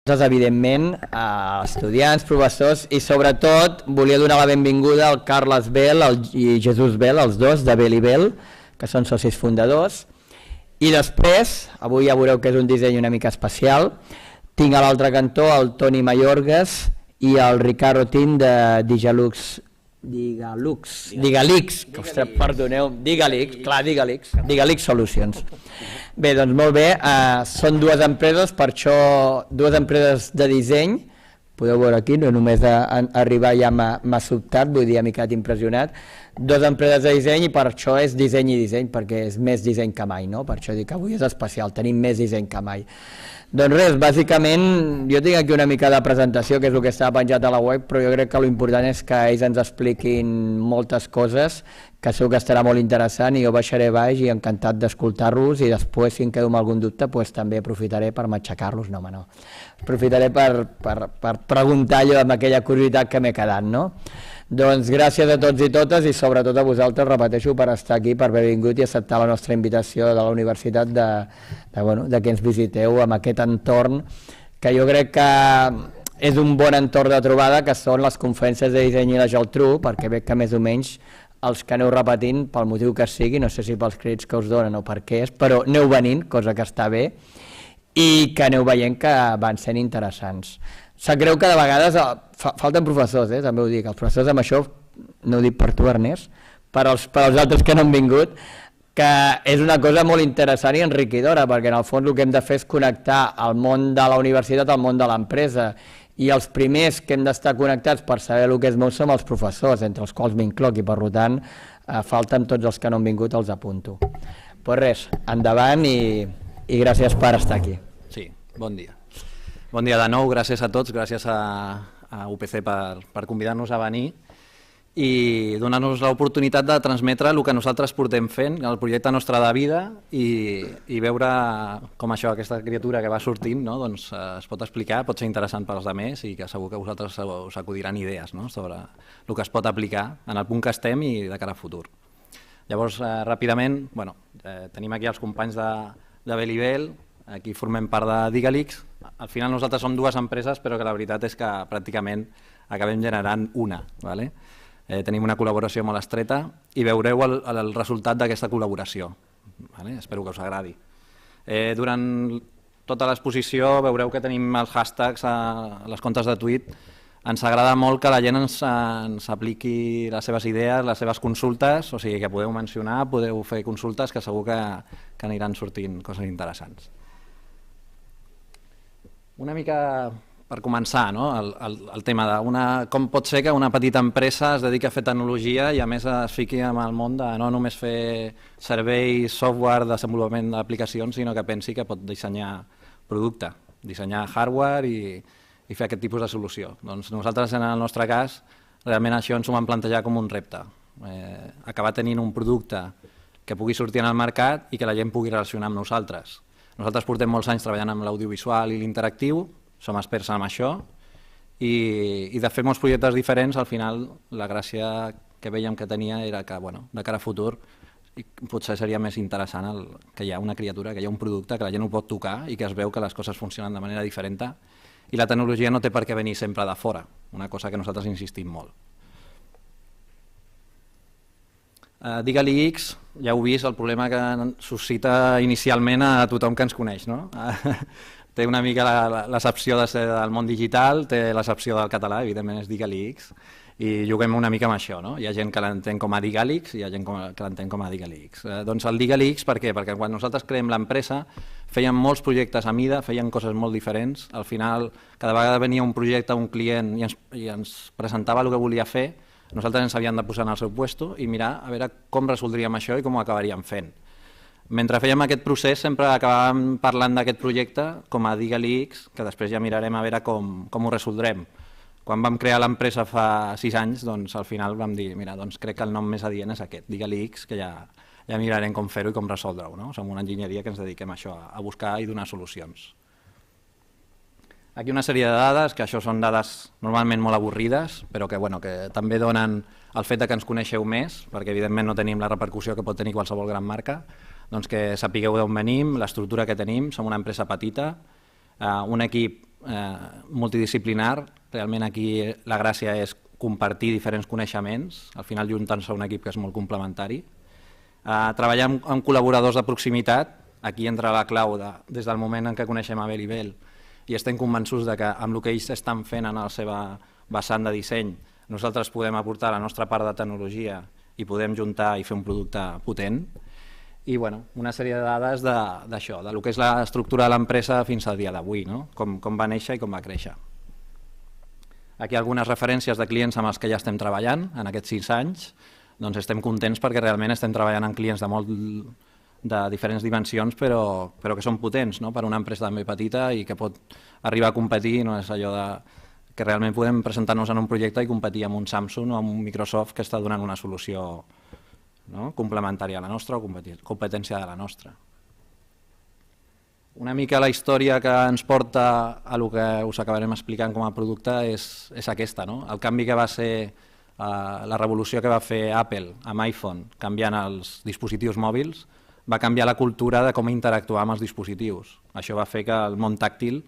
Evidentment, a estudiants, professors i sobretot volia donar la benvinguda al Carles Bell i Jesús Bell, els dos de Bell i Bell, que són socis fundadors. I després, avui ja veureu que és un disseny una mica especial, tinc a l'altre cantó el Toni Mayorgas i el Ricardo Tin de Digalix, perdoneu, Digalix Solutions. Bé, doncs molt bé, són dues empreses, per això dues empreses de disseny, podeu veure aquí, no només arribar ja m'ha sobtat, vull dir, m'he quedat impressionat, dues empreses de disseny i per això és disseny i disseny, perquè és més disseny que mai, no? Per això dic que avui és especial, tenim més disseny que mai. Doncs res, bàsicament jo tinc aquí una mica de presentació, que és el que estava penjat a la web, però jo crec que l'important és que ells ens expliquin moltes coses, que segur que estarà molt interessant i jo baixaré baix i encantat d'escoltar-los i després, si em quedo amb algun dubte, també aprofitaré per matxacar-los, no, aprofitaré per preguntar allò amb aquella curiositat que m'he quedat, no? Doncs gràcies a tots i totes i sobretot a vosaltres, repeteixo, per estar aquí, per haver vingut i acceptar la nostra invitació de la universitat de que ens visiteu amb aquest entorn que jo crec que és un bon entorn de trobada, que són les conferències de disseny i la Geltrú, perquè veig que més o menys els que aneu repetint, pel motiu que sigui, no sé si pels crits que us donen o per què és, però aneu venint, cosa que està bé, i que aneu veient que van sent interessants. Sap greu que de vegades falten professors, també ho dic, els professors amb això, no ho dic per tu, Ernest, per als altres que no han vingut, que és una cosa molt interessant i enriquidora, perquè en el fons el que hem de fer és connectar el món de la universitat al món de l'empresa, i els primers que hem d'estar connectats per saber el que és meu som els professors, entre els quals m'incloc, i per tant falten tots els que no han vingut, els apunto. Doncs res, endavant i gràcies per estar aquí. Sí, bon dia. Bon dia de nou, gràcies a tots, gràcies a UPC per convidar-nos a venir i donar-nos l'oportunitat de transmetre el que nosaltres portem fent, el projecte nostre de vida i veure com això, aquesta criatura que va sortint, no? Doncs, es pot explicar, pot ser interessant per als altres i que segur que vosaltres us acudiran idees, no? Sobre el que es pot aplicar en el punt que estem i de cara a futur. Llavors, ràpidament, tenim aquí els companys de Bell i Bell, aquí formem part de Digalix. Al final nosaltres som dues empreses, però que la veritat és que pràcticament acabem generant una. Tenim una col·laboració molt estreta i veureu el resultat d'aquesta col·laboració. Espero que us agradi. Durant tota l'exposició veureu que tenim els hashtags a les comptes de tuit. Ens agrada molt que la gent ens apliqui les seves idees, les seves consultes, o sigui que podeu mencionar, podeu fer consultes que segur que aniran sortint coses interessants. Una mica per començar, el tema de com pot ser que una petita empresa es dediqui a fer tecnologia i a més es fiqui en el món de no només fer serveis, software, desenvolupament d'aplicacions, sinó que pensi que pot dissenyar producte, dissenyar hardware i fer aquest tipus de solució. Doncs nosaltres, en el nostre cas, realment això ens ho vam plantejar com un repte. Acabar tenint un producte que pugui sortir en el mercat i que la gent pugui relacionar amb nosaltres. Nosaltres portem molts anys treballant amb l'audiovisual i l'interactiu, som experts en això, i de fer molts projectes diferents, al final la gràcia que veiem que tenia era que, de cara a futur, potser seria més interessant que hi ha una criatura, que hi ha un producte, que la gent ho pot tocar i que es veu que les coses funcionen de manera diferent, i la tecnologia no té per què venir sempre de fora, una cosa que nosaltres insistim molt. Digalix, ja heu vist el problema que suscita inicialment a tothom que ens coneix, no? Té una mica l'accepció de ser del món digital, té l'accepció del català, evidentment és Digalix, i juguem una mica amb això, no? Hi ha gent que l'entén com a Digalix i hi ha gent que l'entén com a Digalix. Doncs el Digalix, per què? Perquè quan nosaltres creem l'empresa fèiem molts projectes a mida, fèiem coses molt diferents, al final cada vegada venia un projecte, un client i ens presentava el que volia fer, nosaltres ens havíem de posar en el seu puesto i mirar a veure com resoldríem això i com ho acabaríem fent. Mentre fèiem aquest procés sempre acabàvem parlant d'aquest projecte com a Digalix, que després ja mirarem a veure com ho resoldrem. Quan vam crear l'empresa fa 6 anys, doncs al final vam dir, mira, doncs crec que el nom més adient és aquest, Digalix, que ja mirarem com fer-ho i com resoldre-ho. Som una enginyeria que ens dediquem a això, a buscar i donar solucions. Aquí una sèrie de dades, que això són dades normalment molt avorrides, però que també donen el fet que ens coneixeu més, perquè evidentment no tenim la repercussió que pot tenir qualsevol gran marca, doncs que sapigueu d'on venim, l'estructura que tenim, som una empresa petita, un equip multidisciplinar. Realment aquí la gràcia és compartir diferents coneixements, al final juntant-se a un equip que és molt complementari. Treballar amb col·laboradors de proximitat, aquí entra la clau des del moment en què coneixem a Belibel i estem convençuts de que amb el que ells estan fent en la seva vessant de disseny nosaltres podem aportar la nostra part de tecnologia i podem juntar i fer un producte potent. I una sèrie de dades d'això, del que és l'estructura de l'empresa fins al dia d'avui, com va néixer i com va créixer. Aquí algunes referències de clients amb els que ja estem treballant en aquests 6 anys. Doncs estem contents perquè realment estem treballant amb clients de diferents dimensions però que són potents per una empresa també petita i que pot arribar a competir, no és allò que realment podem presentar-nos en un projecte i competir amb un Samsung o amb un Microsoft que està donant una solució complementària a la nostra o competència de la nostra. Una mica la història que ens porta a el que us acabarem explicant com a producte és aquesta, el canvi que va ser la revolució que va fer Apple amb iPhone canviant els dispositius mòbils va canviar la cultura de com interactuar amb els dispositius. Això va fer que el món tàctil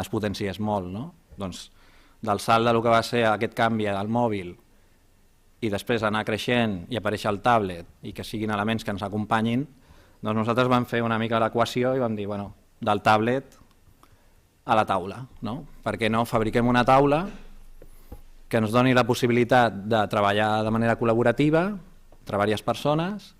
es potenciés molt. Doncs del salt del que va ser aquest canvi al mòbil i després anar creixent i aparèixer el tablet i que siguin elements que ens acompanyin, doncs nosaltres vam fer una mica l'equació i vam dir, del tablet a la taula, per què no fabriquem una taula que ens doni la possibilitat de treballar de manera col·laborativa entre diverses persones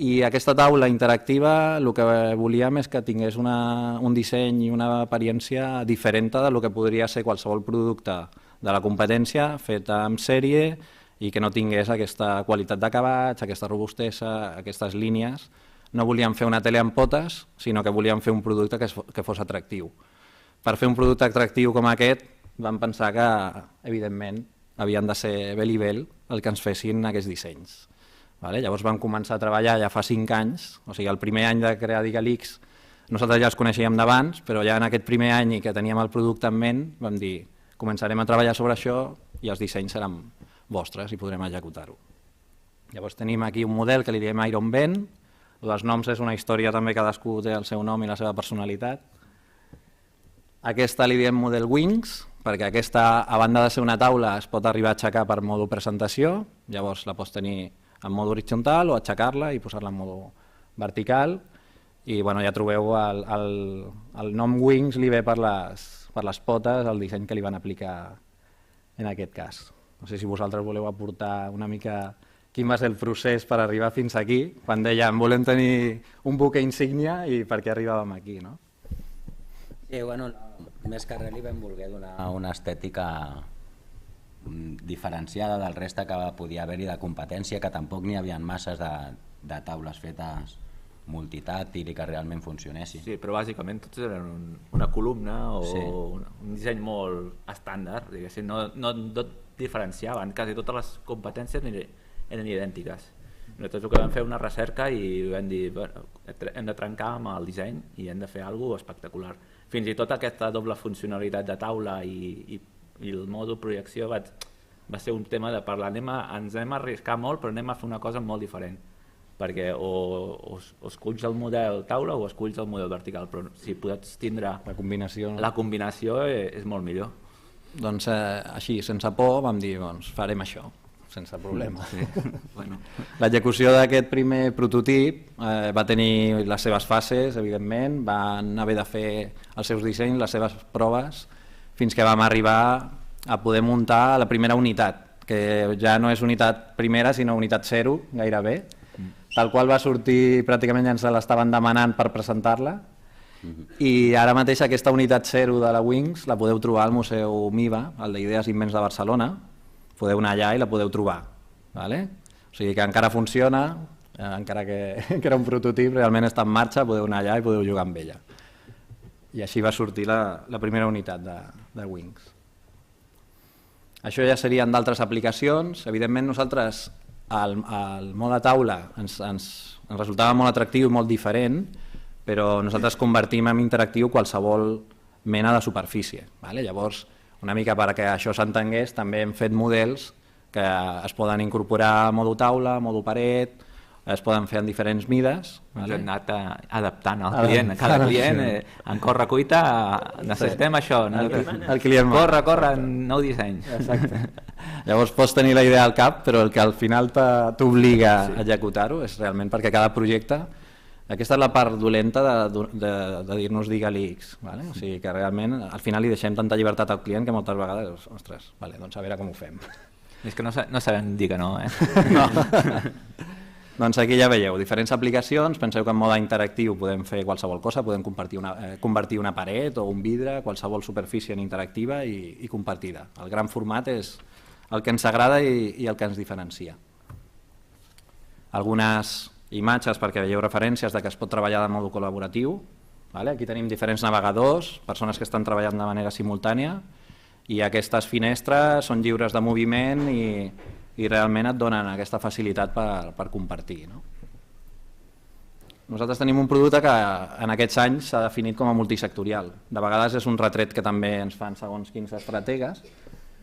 i aquesta taula interactiva el que volíem és que tingués un disseny i una apariència diferent del que podria ser qualsevol producte de la competència fet en sèrie i que no tingués aquesta qualitat d'acabats, aquesta robustesa, aquestes línies. No volíem fer una tele amb potes, sinó que volíem fer un producte que fos atractiu. Per fer un producte atractiu com aquest vam pensar que, evidentment, havien de ser Belibel el que ens fessin aquests dissenys. Llavors vam començar a treballar ja fa 5 anys, o sigui, el primer any de crear Digalix nosaltres ja els coneixíem d'abans, però ja en aquest primer any que teníem el producte en ment vam dir, començarem a treballar sobre això i els dissenys seran vostres i podrem executar-ho. Llavors tenim aquí un model que li diem Iron Ben, els noms és una història també, cadascú té el seu nom i la seva personalitat. Aquesta li diem model Wings, perquè aquesta, a banda de ser una taula, es pot arribar a aixecar per modo presentació, llavors la pots tenir en modo horitzontal o aixecar-la i posar-la en modo vertical. I ja trobeu el nom Wings li ve per les potes, el disseny que li van aplicar en aquest cas. No sé si vosaltres voleu aportar una mica quin va ser el procés per arribar fins aquí, quan dèiem volem tenir un buque insígnia i per què arribàvem aquí, no? Sí, més que res li vam voler donar una estètica diferenciada del reste que podia haver-hi de competència, que tampoc n'hi havia masses de taules fetes multitàctil i que realment funcionessin. Sí, però bàsicament tots eren una columna o un disseny molt estàndard, diguéssim, no et diferenciaven, quasi totes les competències eren idèntiques. Nosaltres el que vam fer una recerca i vam dir hem de trencar amb el disseny i hem de fer alguna cosa espectacular. Fins i tot aquesta doble funcionalitat de taula i el mòdul projecció va ser un tema de parlar, ens hem arriscat molt però anem a fer una cosa molt diferent, perquè o esculls el model taula o esculls el model vertical, però si pots tindre la combinació és molt millor. Doncs així, sense por, vam dir, farem això, sense problema. L'execució d'aquest primer prototip va tenir les seves fases, evidentment, van haver de fer els seus dissenys, les seves proves, fins que vam arribar a poder muntar la primera unitat, que ja no és unitat primera, sinó unitat 0, gairebé, tal qual va sortir, pràcticament ja ens l'estaven demanant per presentar-la, i ara mateix aquesta unitat 0 de la Wings la podeu trobar al Museu MIBA, el d'Idees Invents de Barcelona, podeu anar allà i la podeu trobar. O sigui que encara funciona, encara que era un prototip, realment està en marxa, podeu anar allà i podeu jugar amb ella. I així va sortir la primera unitat de Wings. Això ja serien d'altres aplicacions. Evidentment nosaltres el mode taula ens resultava molt atractiu i molt diferent, però nosaltres convertim en interactiu qualsevol mena de superfície. Llavors, una mica perquè això s'entengués, també hem fet models que es poden incorporar a modo taula, modo paret, es poden fer en diferents mides. Ens hem anat adaptant al client. Cada client, en corre cuita, necessitem això. El client corre en nou dissenys. Exacte. Llavors pots tenir la idea al cap, però el que al final t'obliga a executar-ho és realment perquè cada projecte... Aquesta és la part dolenta de dir-nos Digalix, vale? O sigui que realment al final li deixem tanta llibertat al client que moltes vegades, ostres, vale, doncs a veure com ho fem. És que no sabem dir que no, No. Doncs aquí ja veieu, diferents aplicacions, penseu que en mode interactiu podem fer qualsevol cosa, podem convertir una paret o un vidre, qualsevol superfície en interactiva i compartida. El gran format és el que ens agrada i el que ens diferencia. Algunes imatges perquè veieu referències de que es pot treballar de modo col·laboratiu. Aquí tenim diferents navegadors, persones que estan treballant de manera simultània, i aquestes finestres són lliures de moviment i realment et donen aquesta facilitat per compartir. Nosaltres tenim un producte que en aquests anys s'ha definit com a multisectorial. De vegades és un retret que també ens fan segons quins estrategues,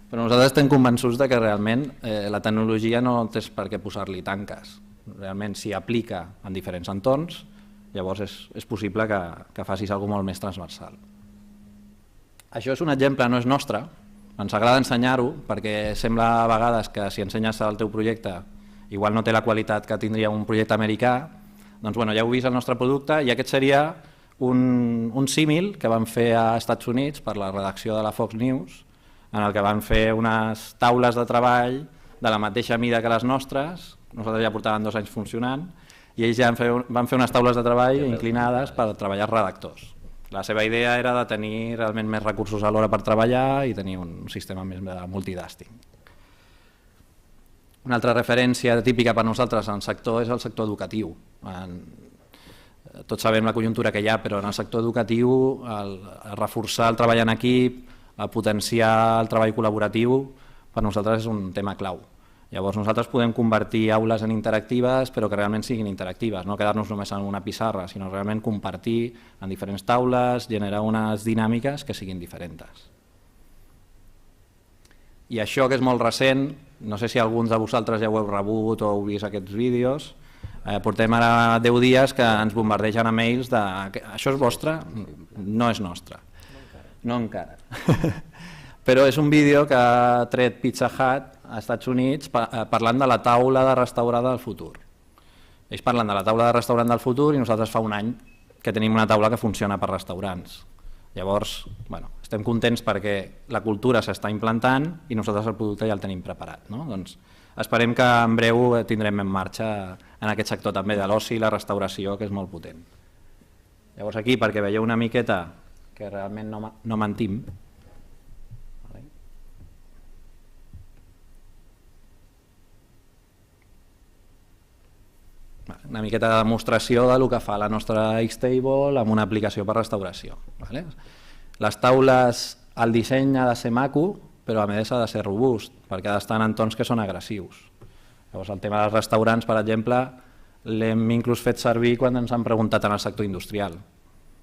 però nosaltres estem convençuts de que realment la tecnologia no té per què posar-li tanques. Realment s'hi aplica en diferents entorns, llavors és possible que facis alguna cosa molt més transversal. Això és un exemple, no és nostre, ens agrada ensenyar-ho perquè sembla a vegades que si ensenyes el teu projecte igual no té la qualitat que tindria un projecte americà, doncs bueno, ja heu vist el nostre producte i aquest seria un símil que van fer als Estats Units per la redacció de la Fox News, en el que van fer unes taules de treball de la mateixa mida que les nostres. Nosaltres ja portàvem 2 anys funcionant i ells ja van fer unes taules de treball inclinades per treballar redactors. La seva idea era de tenir realment més recursos a l'hora per treballar i tenir un sistema més de multitasking. Una altra referència típica per nosaltres en el sector és el sector educatiu. Tots sabem la conjuntura que hi ha, però en el sector educatiu el reforçar el treball en equip, el potenciar el treball col·laboratiu, per nosaltres és un tema clau. Llavors nosaltres podem convertir aules en interactives, però que realment siguin interactives, no quedar-nos només en una pissarra, sinó realment compartir en diferents taules, generar unes dinàmiques que siguin diferents. I això que és molt recent, no sé si alguns de vosaltres ja ho heu rebut o heu vist aquests vídeos, portem ara 10 dies que ens bombardegen a mails de això és vostre? No és nostre. No encara. Però és un vídeo que ha tret Pizza Hut als Estats Units parlant de la taula de restaurant del futur. Ells parlen de la taula de restaurant del futur i nosaltres fa un any que tenim una taula que funciona per restaurants. Llavors, estem contents perquè la cultura s'està implantant i nosaltres el producte ja el tenim preparat. Doncs esperem que en breu tindrem en marxa en aquest sector també de l'oci i la restauració, que és molt potent. Llavors aquí, perquè veieu una miqueta que realment no mentim, una miqueta de demostració del que fa la nostra Xtable amb una aplicació per restauració. Les taules, el disseny ha de ser maco, però a més ha de ser robust, perquè ha d'estar en entorns que són agressius. Llavors el tema dels restaurants, per exemple, l'hem inclús fet servir quan ens han preguntat en el sector industrial.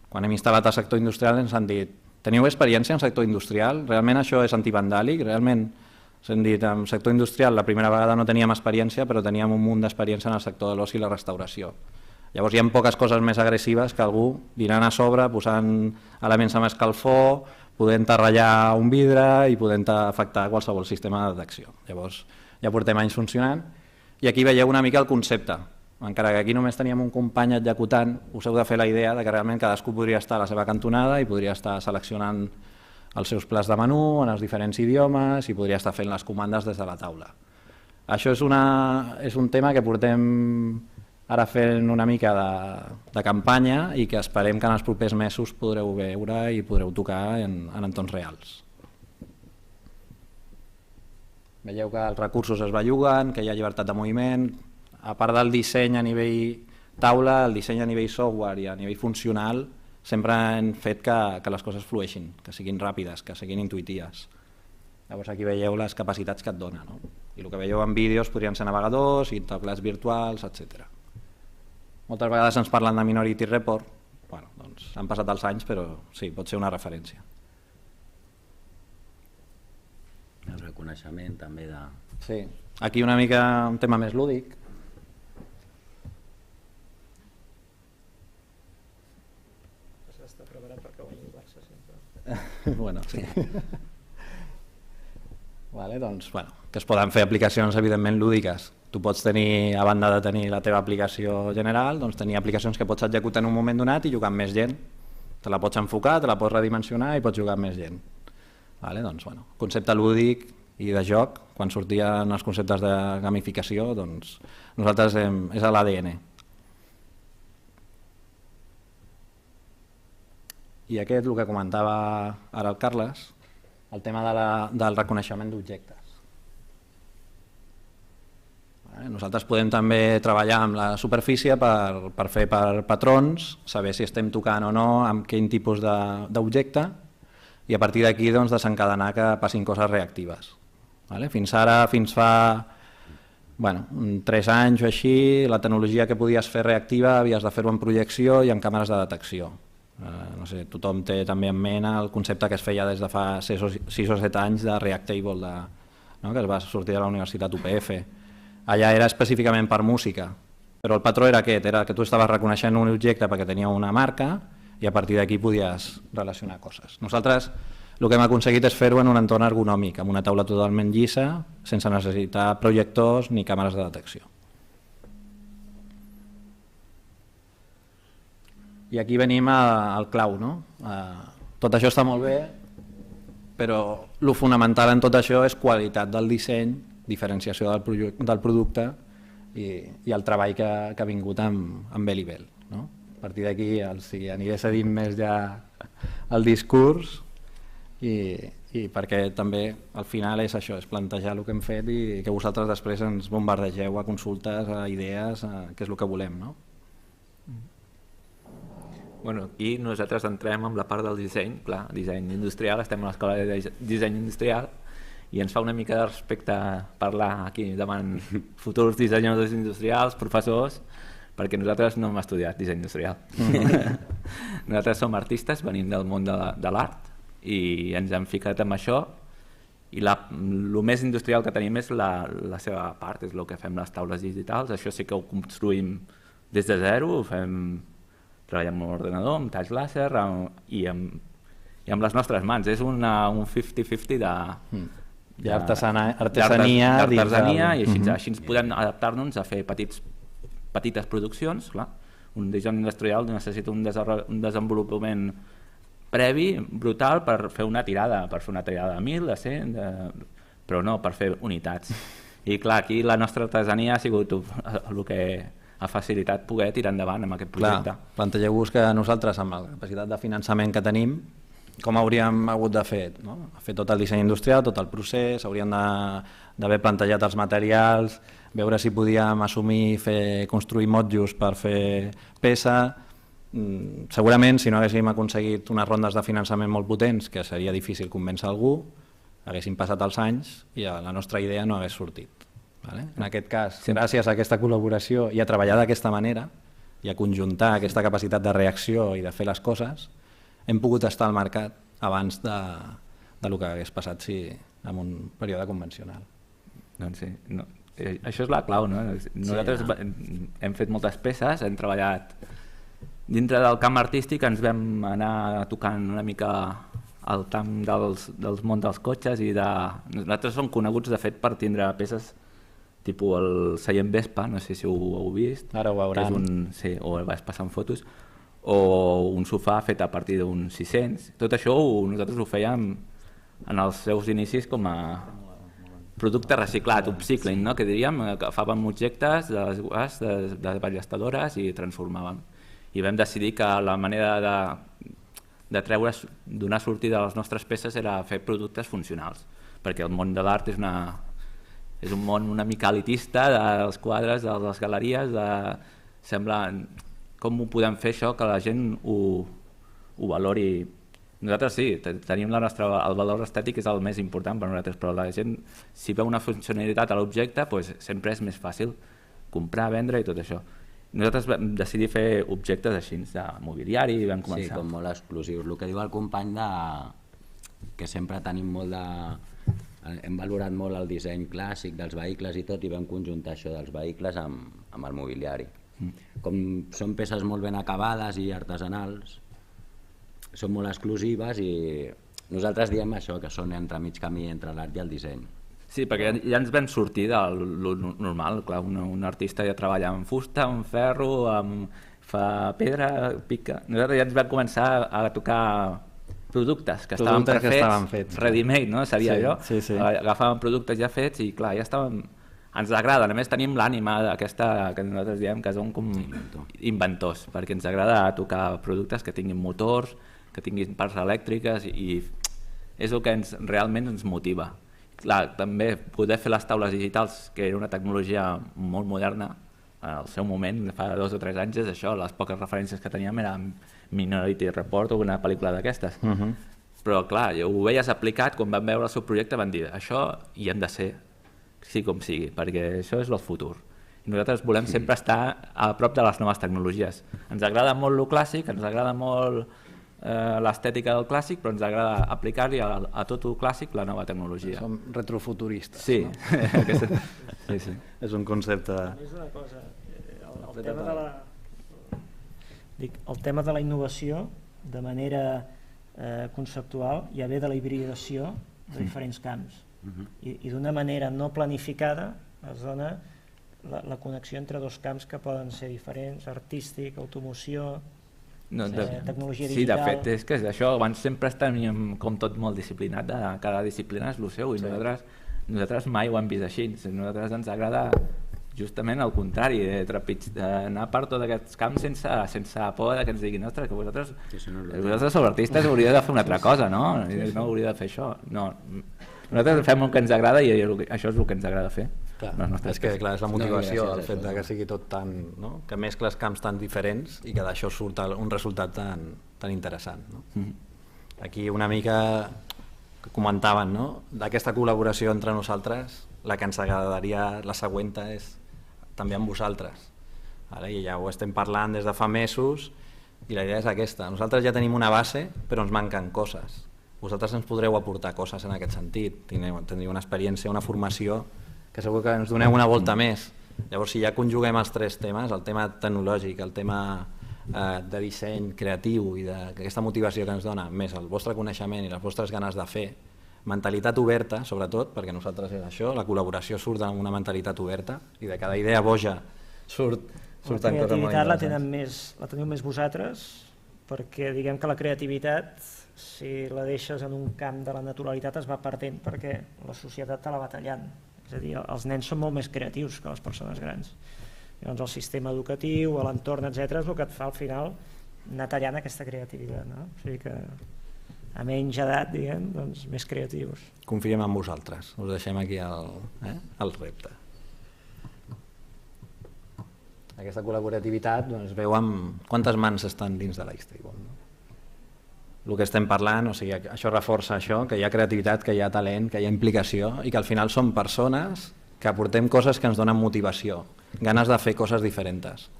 Quan hem instal·lat al sector industrial ens han dit: teniu experiència en sector industrial? Realment això és antivandàlic? Realment s'hem dit, en sector industrial la primera vegada no teníem experiència, però teníem un munt d'experiència en el sector de l'oci i la restauració. Llavors hi ha poques coses més agressives que algú dinant a sobre, posant elements amb escalfor, podent ratllar un vidre i podent afectar qualsevol sistema de detecció. Llavors ja portem anys funcionant i aquí veieu una mica el concepte. Encara que aquí només teníem un company executant, us heu de fer la idea de que realment cadascú podria estar a la seva cantonada i podria estar seleccionant els seus plats de menú en els diferents idiomes i podria estar fent les comandes des de la taula. Això és un tema que portem ara fent una mica de campanya i que esperem que en els propers mesos podreu veure i podreu tocar en entorns reals. Veieu que els recursos es belluguen, que hi ha llibertat de moviment. A part del disseny a nivell taula, el disseny a nivell software i a nivell funcional sempre hem fet que les coses flueixin, que siguin ràpides, que siguin intuïtives. Llavors aquí veieu les capacitats que et dona, no? I el que veieu en vídeos podrien ser navegadors, teclats virtuals, etc. Moltes vegades ens parlen de Minority Report, doncs han passat els anys, però sí, pot ser una referència. El reconeixement també de... Sí, aquí una mica un tema més lúdic. Està preparat perquè guanyi el Barça sempre. Bueno, sí. Vale, doncs, bueno, que es poden fer aplicacions evidentment lúdiques. Tu pots tenir, a banda de tenir la teva aplicació general, doncs tenir aplicacions que pots executar en un moment donat i jugar amb més gent. Te la pots enfocar, te la pots redimensionar i pots jugar amb més gent. Vale, doncs, bueno, concepte lúdic i de joc, quan sortien els conceptes de gamificació, doncs nosaltres és a l'ADN. I aquest, el que comentava ara el Carles, el tema del reconeixement d'objectes. Nosaltres podem també treballar amb la superfície per fer per patrons, saber si estem tocant o no amb quin tipus d'objecte i a partir d'aquí doncs, desencadenar que passin coses reactives. Fins ara, fins fa 3 anys o així, la tecnologia que podies fer reactiva havies de fer-ho en projecció i en càmeres de detecció. No sé, tothom té també en ment el concepte que es feia des de fa 6 o 7 anys de Reactable, que es va sortir de la Universitat UPF. Allà era específicament per música, però el patró era aquest, era que tu estaves reconeixent un objecte perquè tenia una marca i a partir d'aquí podies relacionar coses. Nosaltres el que hem aconseguit és fer-ho en un entorn ergonòmic, amb una taula totalment llisa, sense necessitar projectors ni càmeres de detecció. I aquí venim al clau, no? Tot això està molt bé, però el fonamental en tot això és qualitat del disseny, diferenciació del producte i el treball que ha vingut amb Belibel. A partir d'aquí aniré cedint més ja el discurs i perquè també al final és això, és plantejar el que hem fet i que vosaltres després ens bombardegeu a consultes, a idees, que és el que volem. Bueno, aquí nosaltres entrem amb la part del disseny, clar, disseny industrial, estem a l'escola de disseny industrial i ens fa una mica de respecte parlar aquí davant futurs dissenyadors industrials, professors, perquè nosaltres no hem estudiat disseny industrial. Nosaltres som artistes, venim del món de l'art i ens hem ficat amb això i el més industrial que tenim és la seva part, és el que fem les taules digitals, això sí que ho construïm des de zero, treballem amb l'ordenador, amb talls làser i amb les nostres mans, és un 50-50 d'artesania i així podem adaptar-nos a fer petites produccions. Clar, un disseny industrial necessita un desenvolupament previ, brutal, per fer una tirada de 1.000, de 100, però no per fer unitats. I clar, aquí la nostra artesania ha sigut el que ha facilitat poder tirar endavant amb aquest projecte. Plantegeu-vos que nosaltres, amb la capacitat de finançament que tenim, com hauríem hagut de fer? Fer tot el disseny industrial, tot el procés, hauríem d'haver plantejat els materials, veure si podíem assumir construir motllos per fer peça. Segurament, si no haguéssim aconseguit unes rondes de finançament molt potents, que seria difícil convèncer algú, haguéssim passat els anys i la nostra idea no hagués sortit. En aquest cas, gràcies a aquesta col·laboració i a treballar d'aquesta manera i a conjuntar aquesta capacitat de reacció i de fer les coses, hem pogut estar al mercat abans del que hagués passat en un període convencional. Doncs sí, això és la clau. Nosaltres hem fet moltes peces, hem treballat dintre del camp artístic, ens vam anar tocant una mica al camp del món dels cotxes i nosaltres som coneguts de fet per tindre peces tipus el seient Vespa, no sé si ho heu vist. Ara ho veuran. Sí, o el vaig passar en fotos. O un sofà fet a partir d'un 600. Tot això nosaltres ho fèiem en els seus inicis com a producte reciclat, upcycling, que diríem, agafàvem objectes de ballestadores i transformàvem. I vam decidir que la manera de donar sortida a les nostres peces era fer productes funcionals, perquè el món de l'art és un món una mica elitista, dels quadres, de les galeries, sembla com ho podem fer això que la gent ho valori. Nosaltres sí, tenim el valor estètic és el més important per nosaltres, però la gent, si veu una funcionalitat a l'objecte, sempre és més fàcil comprar, vendre i tot això. Nosaltres vam decidir fer objectes així, de mobiliari, i vam començar. Sí, com molt exclusius. El que diu el company que sempre tenim molt de... Hem valorat molt el disseny clàssic dels vehicles i tot, i vam conjuntar això dels vehicles amb el mobiliari. Com són peces molt ben acabades i artesanals, són molt exclusives i nosaltres diem això, que són entre mig camí entre l'art i el disseny. Sí, perquè ja ens vam sortir de lo normal, clar, un artista ja treballa amb fusta, amb ferro, fa pedra, pica. Nosaltres ja ens vam començar a tocar productes que estaven prefets, ready-made, no? Seria allò. Agafàvem productes ja fets i clar, ja estaven... Ens agrada, a més tenim l'ànima aquesta que nosaltres diem que som com inventors, perquè ens agrada tocar productes que tinguin motors, que tinguin parts elèctriques i és el que realment ens motiva. Clar, també poder fer les taules digitals, que era una tecnologia molt moderna, al seu moment, fa 2 o 3 anys, és això, les poques referències que teníem eren Minority Report o una pel·lícula d'aquestes. Però clar, ho veies aplicat, quan van veure el seu projecte van dir això hi hem de ser, sí com sigui, perquè això és el futur. I nosaltres volem sempre estar a prop de les noves tecnologies. Ens agrada molt el clàssic, ens agrada molt l'estètica del clàssic, però ens agrada aplicar-hi a tot el clàssic la nova tecnologia. Som retrofuturistes. Sí, no? Sí. És un concepte... És una cosa, el tema de la innovació de manera conceptual ja ve de la hibridació de diferents camps i d'una manera no planificada es dona la connexió entre 2 camps que poden ser diferents, artístic, automoció, tecnologia digital... Sí, de fet, és que és això, abans sempre teníem com tot molt disciplinat, cada disciplina és el seu i nosaltres mai ho hem vist així, nosaltres ens agrada justament al contrari, d'anar per tots aquests camps sense por que ens diguin ostres, que vosaltres sou artistes hauríeu de fer una altra cosa, no? No hauríeu de fer això. No. Nosaltres fem el que ens agrada i això és el que ens agrada fer. És que clar, és la motivació, el fet que sigui tot tan... que mescles camps tan diferents i que d'això surt un resultat tan interessant. Aquí una mica comentaven, d'aquesta col·laboració entre nosaltres, la que ens agradaria, la següent és també amb vosaltres. I ja ho estem parlant des de fa mesos i la idea és aquesta. Nosaltres ja tenim una base però ens manquen coses. Vosaltres ens podreu aportar coses en aquest sentit. Tindreu una experiència, una formació que segur que ens doneu una volta més. Llavors si ja conjuguem els 3 temes, el tema tecnològic, el tema de disseny creatiu i d'aquesta motivació que ens dona, més el vostre coneixement i les vostres ganes de fer, mentalitat oberta, sobretot, perquè nosaltres és això, la col·laboració surt d'una mentalitat oberta i de cada idea boja surten coses molt interessants. La creativitat la teniu més vosaltres, perquè diguem que la creativitat, si la deixes en un camp de la naturalitat, es va perdent, perquè la societat te la va tallant. És a dir, els nens són molt més creatius que les persones grans. Llavors el sistema educatiu, l'entorn, etc., és el que et fa al final anar tallant aquesta creativitat. O sigui que a menys edat, diguem, doncs més creatius. Confiem en vosaltres, us deixem aquí el repte. Aquesta col·laborativitat es veu amb quantes mans estan dins de l'X-Tribune. El que estem parlant, o sigui, això reforça això, que hi ha creativitat, que hi ha talent, que hi ha implicació i que al final som persones que aportem coses que ens donen motivació, ganes de fer coses diferents.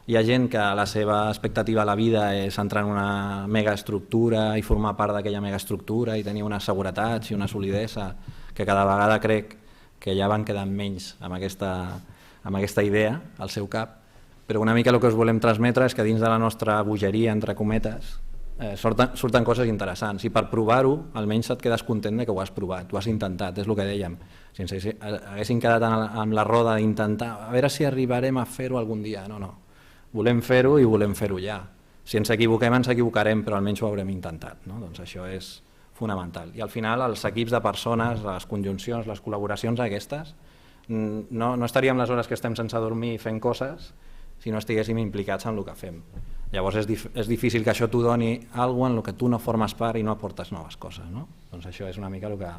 Hi ha gent que la seva expectativa a la vida és entrar en una megaestructura i formar part d'aquella megaestructura i tenir unes seguretats i una solidesa que cada vegada crec que ja van quedant menys amb aquesta idea al seu cap, però una mica el que us volem transmetre és que dins de la nostra bogeria, entre cometes, surten coses interessants i per provar-ho almenys et quedes content que ho has provat, ho has intentat, és el que dèiem. Si haguéssim quedat amb la roda d'intentar a veure si arribarem a fer-ho algun dia, no. Volem fer-ho i volem fer-ho ja. Si ens equivoquem ens equivocarem, però almenys ho haurem intentat. Doncs això és fonamental. I al final els equips de persones, les conjuncions, les col·laboracions aquestes, no estaríem les hores que estem sense dormir fent coses si no estiguéssim implicats en el que fem. Llavors és difícil que això t'ho doni alguna cosa en el que tu no formes part i no aportes noves coses. Doncs això és una mica el que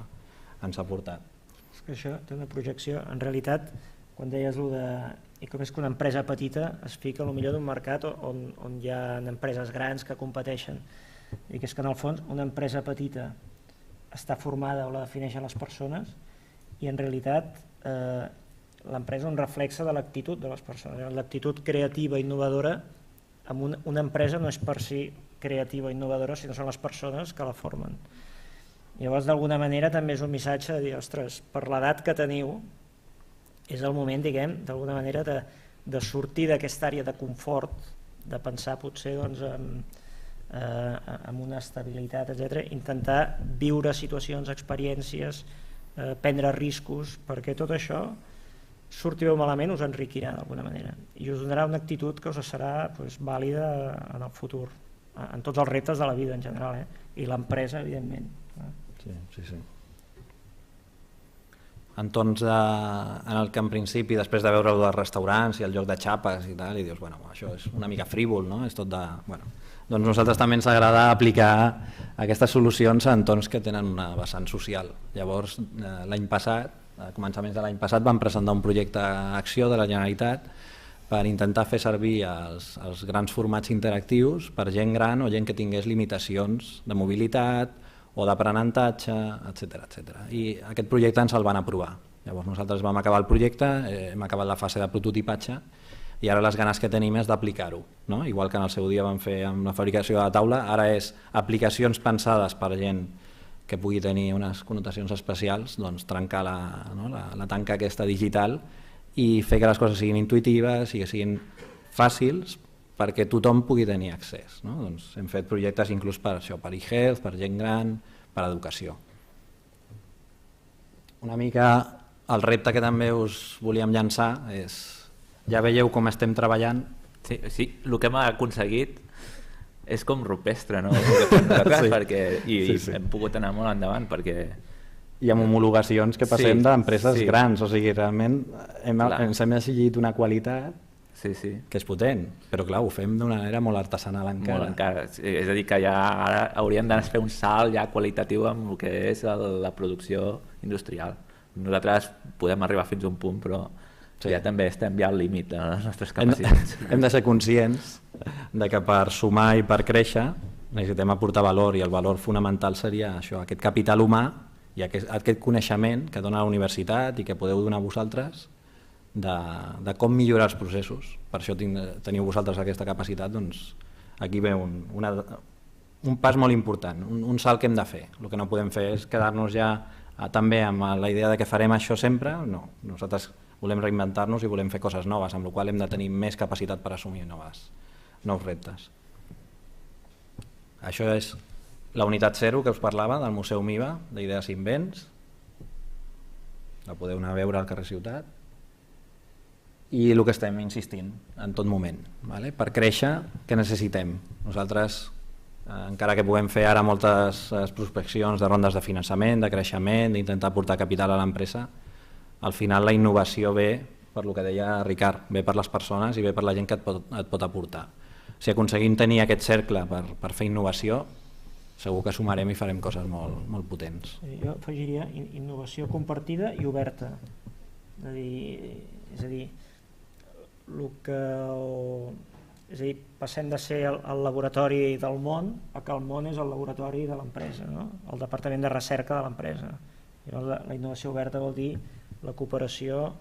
ens ha portat. És que això té una projecció. En realitat, quan deies i com és que una empresa petita es fica potser d'un mercat on hi ha empreses grans que competeixen, i que és que en el fons una empresa petita està formada o la defineixen les persones i en realitat l'empresa és un reflexe de l'actitud de les persones. L'actitud creativa i innovadora amb una empresa no és per si creativa i innovadora, sinó són les persones que la formen. Llavors, d'alguna manera, també és un missatge de dir, ostres, per l'edat que teniu, és el moment, diguem, d'alguna manera, de sortir d'aquesta àrea de confort, de pensar potser amb una estabilitat, etc. Intentar viure situacions, experiències, prendre riscos, perquè tot això, sortiu malament, us enriquirà d'alguna manera i us donarà una actitud que us serà vàlida en el futur, en tots els reptes de la vida en general, i l'empresa, evidentment. Sí. Entorns en el que en principi, després de veure els restaurants i el lloc de xapes i tal, i dius, bueno, això és una mica frívol, no? És tot de... Bueno, doncs nosaltres també ens agrada aplicar aquestes solucions a entorns que tenen una vessant social. Llavors, l'any passat, a començaments de l'any passat, vam presentar un projecte Acció de la Generalitat per intentar fer servir els grans formats interactius per gent gran o gent que tingués limitacions de mobilitat o d'aprenentatge, etc. I aquest projecte ens el van aprovar. Llavors nosaltres vam acabar el projecte, hem acabat la fase de prototipatge i ara les ganes que tenim és d'aplicar-ho, no? Igual que en el seu dia vam fer amb la fabricació de la taula, ara és aplicacions pensades per gent que pugui tenir unes connotacions especials, doncs trencar la tanca aquesta digital i fer que les coses siguin intuïtives i que siguin fàcils perquè tothom pugui tenir accés, no? Doncs hem fet projectes inclús per això, per e-health, per gent gran, per educació. Una mica el repte que també us volíem llançar és, ja veieu com estem treballant. Sí, el que hem aconseguit és com rupestre, no? Sí. Perquè, i hem pogut anar molt endavant perquè... I amb homologacions que passem d'empreses grans, o sigui, realment ens hem exigit una qualitat que és potent, però clar, ho fem d'una manera molt artesanal encara. Molt encara, és a dir, que ja ara hauríem d'anar a fer un salt ja qualitatiu amb el que és la producció industrial. Nosaltres podem arribar fins a un punt, però ja també estem ja al límit de les nostres capacitats. Hem de ser conscients de que per sumar i per créixer necessitem aportar valor, i el valor fonamental seria això, aquest capital humà i aquest coneixement que dona la universitat i que podeu donar vosaltres de com millorar els processos. Per això teniu vosaltres aquesta capacitat, doncs aquí ve un pas molt important, un salt que hem de fer. El que no podem fer és quedar-nos ja també amb la idea de que farem això sempre, no. Nosaltres volem reinventar-nos i volem fer coses noves, amb la qual hem de tenir més capacitat per assumir nous reptes. Això és la unitat 0 que us parlava del Museu MIVA, d'Idees i Invents. La podeu anar a veure al carrer Ciutat. I el que estem insistint en tot moment, vale? Per créixer, què necessitem? Nosaltres, encara que puguem fer ara moltes prospeccions de rondes de finançament, de creixement, d'intentar aportar capital a l'empresa, al final la innovació ve, per el que deia Ricard, ve per les persones i ve per la gent que et pot aportar. Si aconseguim tenir aquest cercle per fer innovació, segur que sumarem i farem coses molt potents. Jo afegiria innovació compartida i oberta. És a dir, passem de ser el laboratori del món a que el món és el laboratori de l'empresa, no? El departament de recerca de l'empresa. La innovació oberta vol dir la cooperació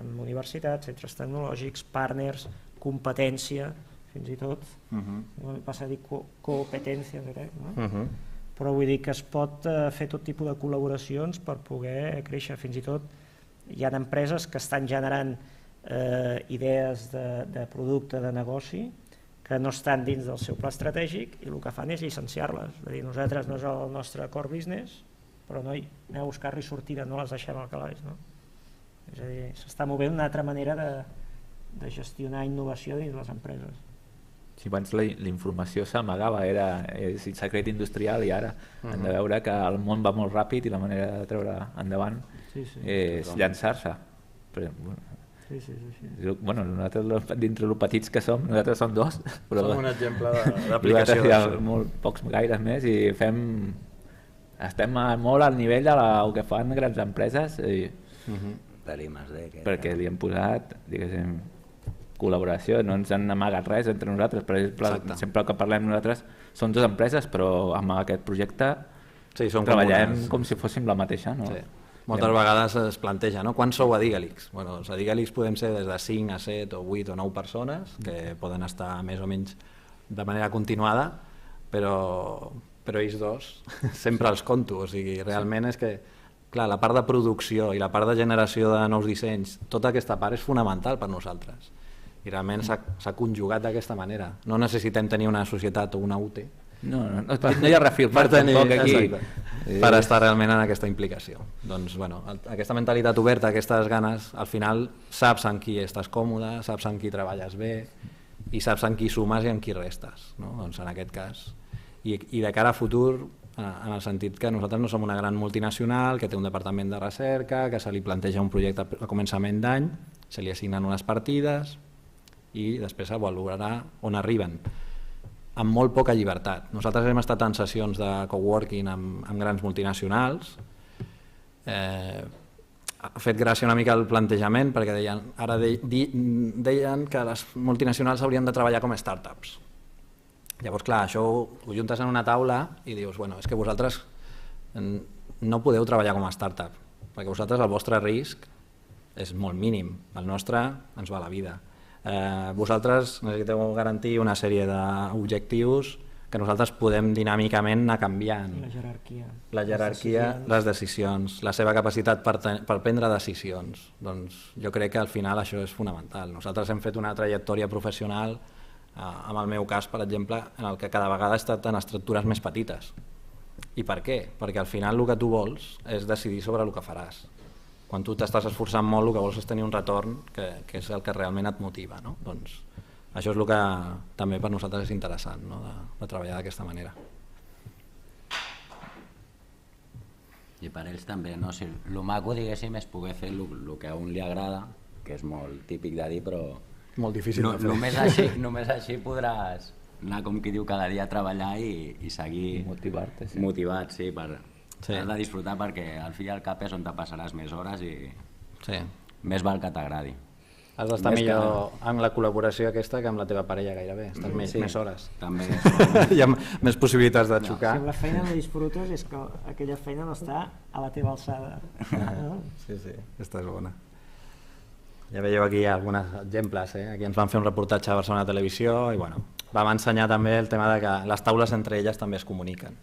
amb universitats, centres tecnològics, partners, competència, fins i tot, passa a dir competència, no? Però vull dir que es pot fer tot tipus de col·laboracions per poder créixer. Fins i tot hi ha empreses que estan generant idees de producte, de negoci, que no estan dins del seu pla estratègic i el que fan és llicenciar-les. És a dir, nosaltres no és el nostre core business, però noi, anem a buscar-hi sortida, no les deixem al calaix, no? És a dir, s'està movent una altra manera de gestionar innovació dins les empreses. Si abans la informació s'amagava, era secret industrial, i ara hem de veure que el món va molt ràpid i la manera de treure endavant és llançar-se. Bueno, nosaltres, dintre de petits que som, nosaltres som dos, però som un exemple d'aplicació d'això. Molt pocs gaires més i estem molt al nivell del que fan grans empreses perquè li hem posat, diguéssim, col·laboració, no ens han amagat res entre nosaltres. Per exemple, sempre que parlem nosaltres són dues empreses, però amb aquest projecte treballem com si fóssim la mateixa, no? Moltes vegades es planteja, no? Quan sou a Digalix? Bueno, doncs a Digalix podem ser des de 5 a 7 o 8 o 9 persones que poden estar més o menys de manera continuada, però ells dos sempre els conto, o sigui, realment és que clar, la part de producció i la part de generació de nous dissenys, tota aquesta part és fonamental per nosaltres i realment s'ha conjugat d'aquesta manera. No necessitem tenir una societat o una UT No hi ha refilmat tampoc aquí. Per estar realment en aquesta implicació. Doncs, bueno, aquesta mentalitat oberta, aquestes ganes, al final saps amb qui estàs còmode, saps amb qui treballes bé i saps amb qui sumes i amb qui restes, no? Doncs en aquest cas. I de cara a futur, en el sentit que nosaltres no som una gran multinacional que té un departament de recerca, que se li planteja un projecte a començament d'any, se li assignen unes partides i després se valorarà on arriben, amb molt poca llibertat. Nosaltres hem estat en sessions de coworking amb grans multinacionals. Ha fet gràcia una mica el plantejament perquè deien que les multinacionals haurien de treballar com startups. Llavors, clar, això ho juntes en una taula i dius, bueno, és que vosaltres no podeu treballar com a startup, perquè vosaltres el vostre risc és molt mínim, el nostre ens va la vida. Vosaltres necessiteu garantir una sèrie d'objectius que nosaltres podem dinàmicament anar canviant. La jerarquia, les decisions, la seva capacitat per prendre decisions. Doncs jo crec que al final això és fonamental. Nosaltres hem fet una trajectòria professional, en el meu cas, per exemple, en el que cada vegada he estat en estructures més petites. I per què? Perquè al final el que tu vols és decidir sobre el que faràs. Quan tu t'estàs esforçant molt, el que vols és tenir un retorn que és el que realment et motiva, no? Doncs això és el que també per nosaltres és interessant, no? de treballar d'aquesta manera. I per ells també, no? Si el maco, diguéssim, és poder fer el que a un li agrada, que és molt típic de dir, però molt difícil de fer. Només així podràs anar, com qui diu, cada dia a treballar i seguir motivat, sí, has de disfrutar, perquè al fi i al cap és on te passaràs més hores i més val que t'agradi. Has d'estar millor amb la col·laboració aquesta que amb la teva parella gairebé, estàs més hores. També. Hi ha més possibilitats de xocar. Si la feina no disfrutes és que aquella feina no està a la teva alçada. Sí, aquesta és bona. Ja veieu aquí alguns exemples, aquí ens van fer un reportatge a Barcelona Televisió i bueno, vam ensenyar també el tema de que les taules entre elles també es comuniquen.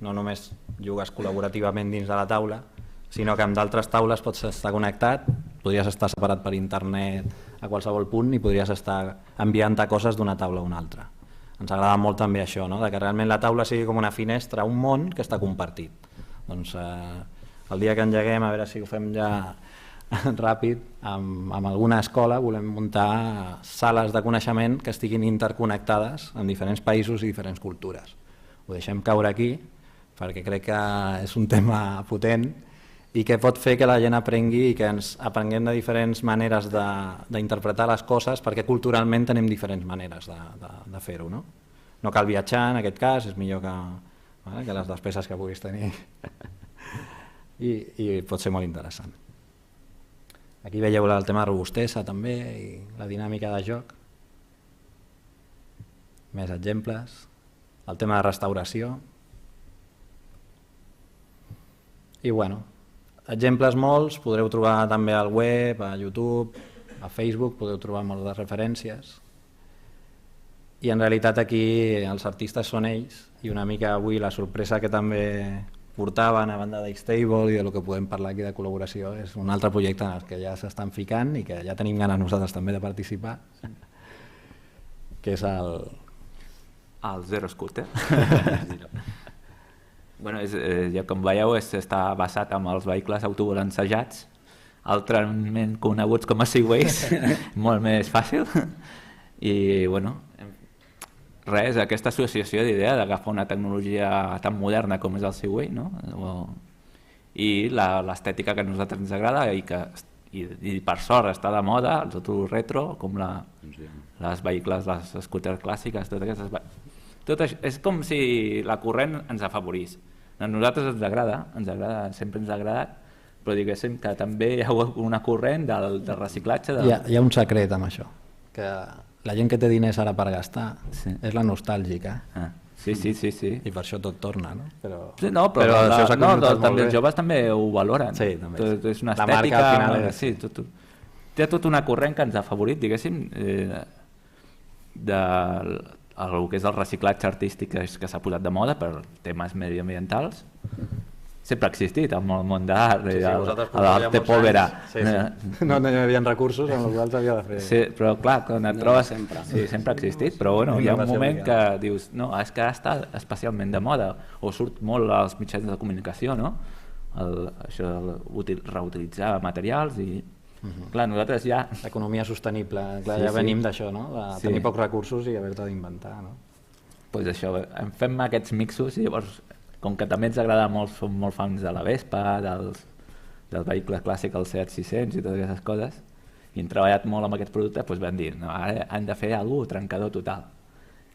No només jugues col·laborativament dins de la taula, sinó que amb d'altres taules pots estar connectat, podries estar separat per internet a qualsevol punt i podries estar enviant-te coses d'una taula a una altra. Ens agrada molt també això, no? De que realment la taula sigui com una finestra, un món que està compartit. Doncs el dia que engeguem, a veure si ho fem ja ràpid, amb alguna escola volem muntar sales de coneixement que estiguin interconnectades en diferents països i diferents cultures. Ho deixem caure aquí perquè crec que és un tema potent i que pot fer que la gent aprengui i que ens aprenguem de diferents maneres d'interpretar les coses, perquè culturalment tenim diferents maneres de fer-ho. No cal viatjar en aquest cas, és millor que les despeses que puguis tenir i pot ser molt interessant. Aquí veieu el tema de robustesa també i la dinàmica de joc. Més exemples. El tema de restauració. I bueno, exemples molts, podreu trobar també al web, a YouTube, a Facebook, podeu trobar moltes referències. I en realitat aquí els artistes són ells i una mica avui la sorpresa que també portaven a banda d'Xtable i del que podem parlar aquí de col·laboració és un altre projecte en el que ja s'estan ficant i que ja tenim ganes nosaltres també de participar, que és el Zero Scooter. Bueno, ja com veieu, està basat en els vehicles autobalancejats, altrament coneguts com a Segways, molt més fàcil. I bueno, res, aquesta associació d'idea d'agafar una tecnologia tan moderna com és el Segway, no? I l'estètica que a nosaltres ens agrada i per sort està de moda, el tot retro, com les vehicles, les scooters clàssiques, totes aquestes... Tot això, és com si la corrent ens afavorís. A nosaltres ens agrada, sempre ens ha agradat, però diguéssim que també hi ha una corrent del reciclatge. Hi ha un secret amb això, que la gent que té diners ara per gastar és la nostàlgica. Sí. I per això tot torna, no? Però també els joves també ho valoren. Sí, també. És una estètica... Té tota una corrent que ens ha afavorit, diguéssim, el que és el reciclatge artístic que s'ha posat de moda per temes mediambientals sempre ha existit en el món d'art, vosaltres l'arte povera. No hi havia recursos amb els quals s'havia de fer. Sí, però clar, quan et trobes... Sempre. Sí, sempre ha existit, però bueno, hi ha un moment que dius, no, és que està especialment de moda, o surt molt als mitjans de comunicació, no? Això de reutilitzar materials i... Clar, nosaltres ja... L'economia sostenible, clar, Sí, ja sí. venim d'això, no? De Sí. tenir pocs recursos i haver-te d'inventar, no? Pues això, fem aquests mixos i llavors, com que també ens agrada molt, som molt fans de la Vespa, dels vehicles clàssics, el Seat 600 i totes aquestes coses, i hem treballat molt amb aquests productes, doncs vam dir, no, ara han de fer alguna cosa trencador total.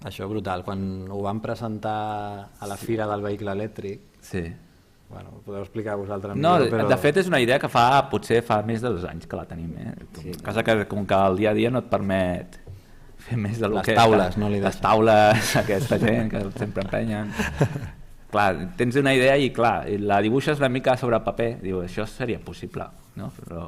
Això brutal, quan ho vam presentar a la fira del vehicle elèctric, Sí. bueno, ho podeu explicar vosaltres No, millor, però... de fet és una idea que potser fa més de 2 anys que la tenim, Sí. Cosa que com que el dia a dia no et permet fer més de lo Les que... taules, no li Les deixen. taules, aquesta gent que sempre empenyen... Clar, tens una idea i clar, la dibuixes una mica sobre paper, dius, això seria possible, no? Però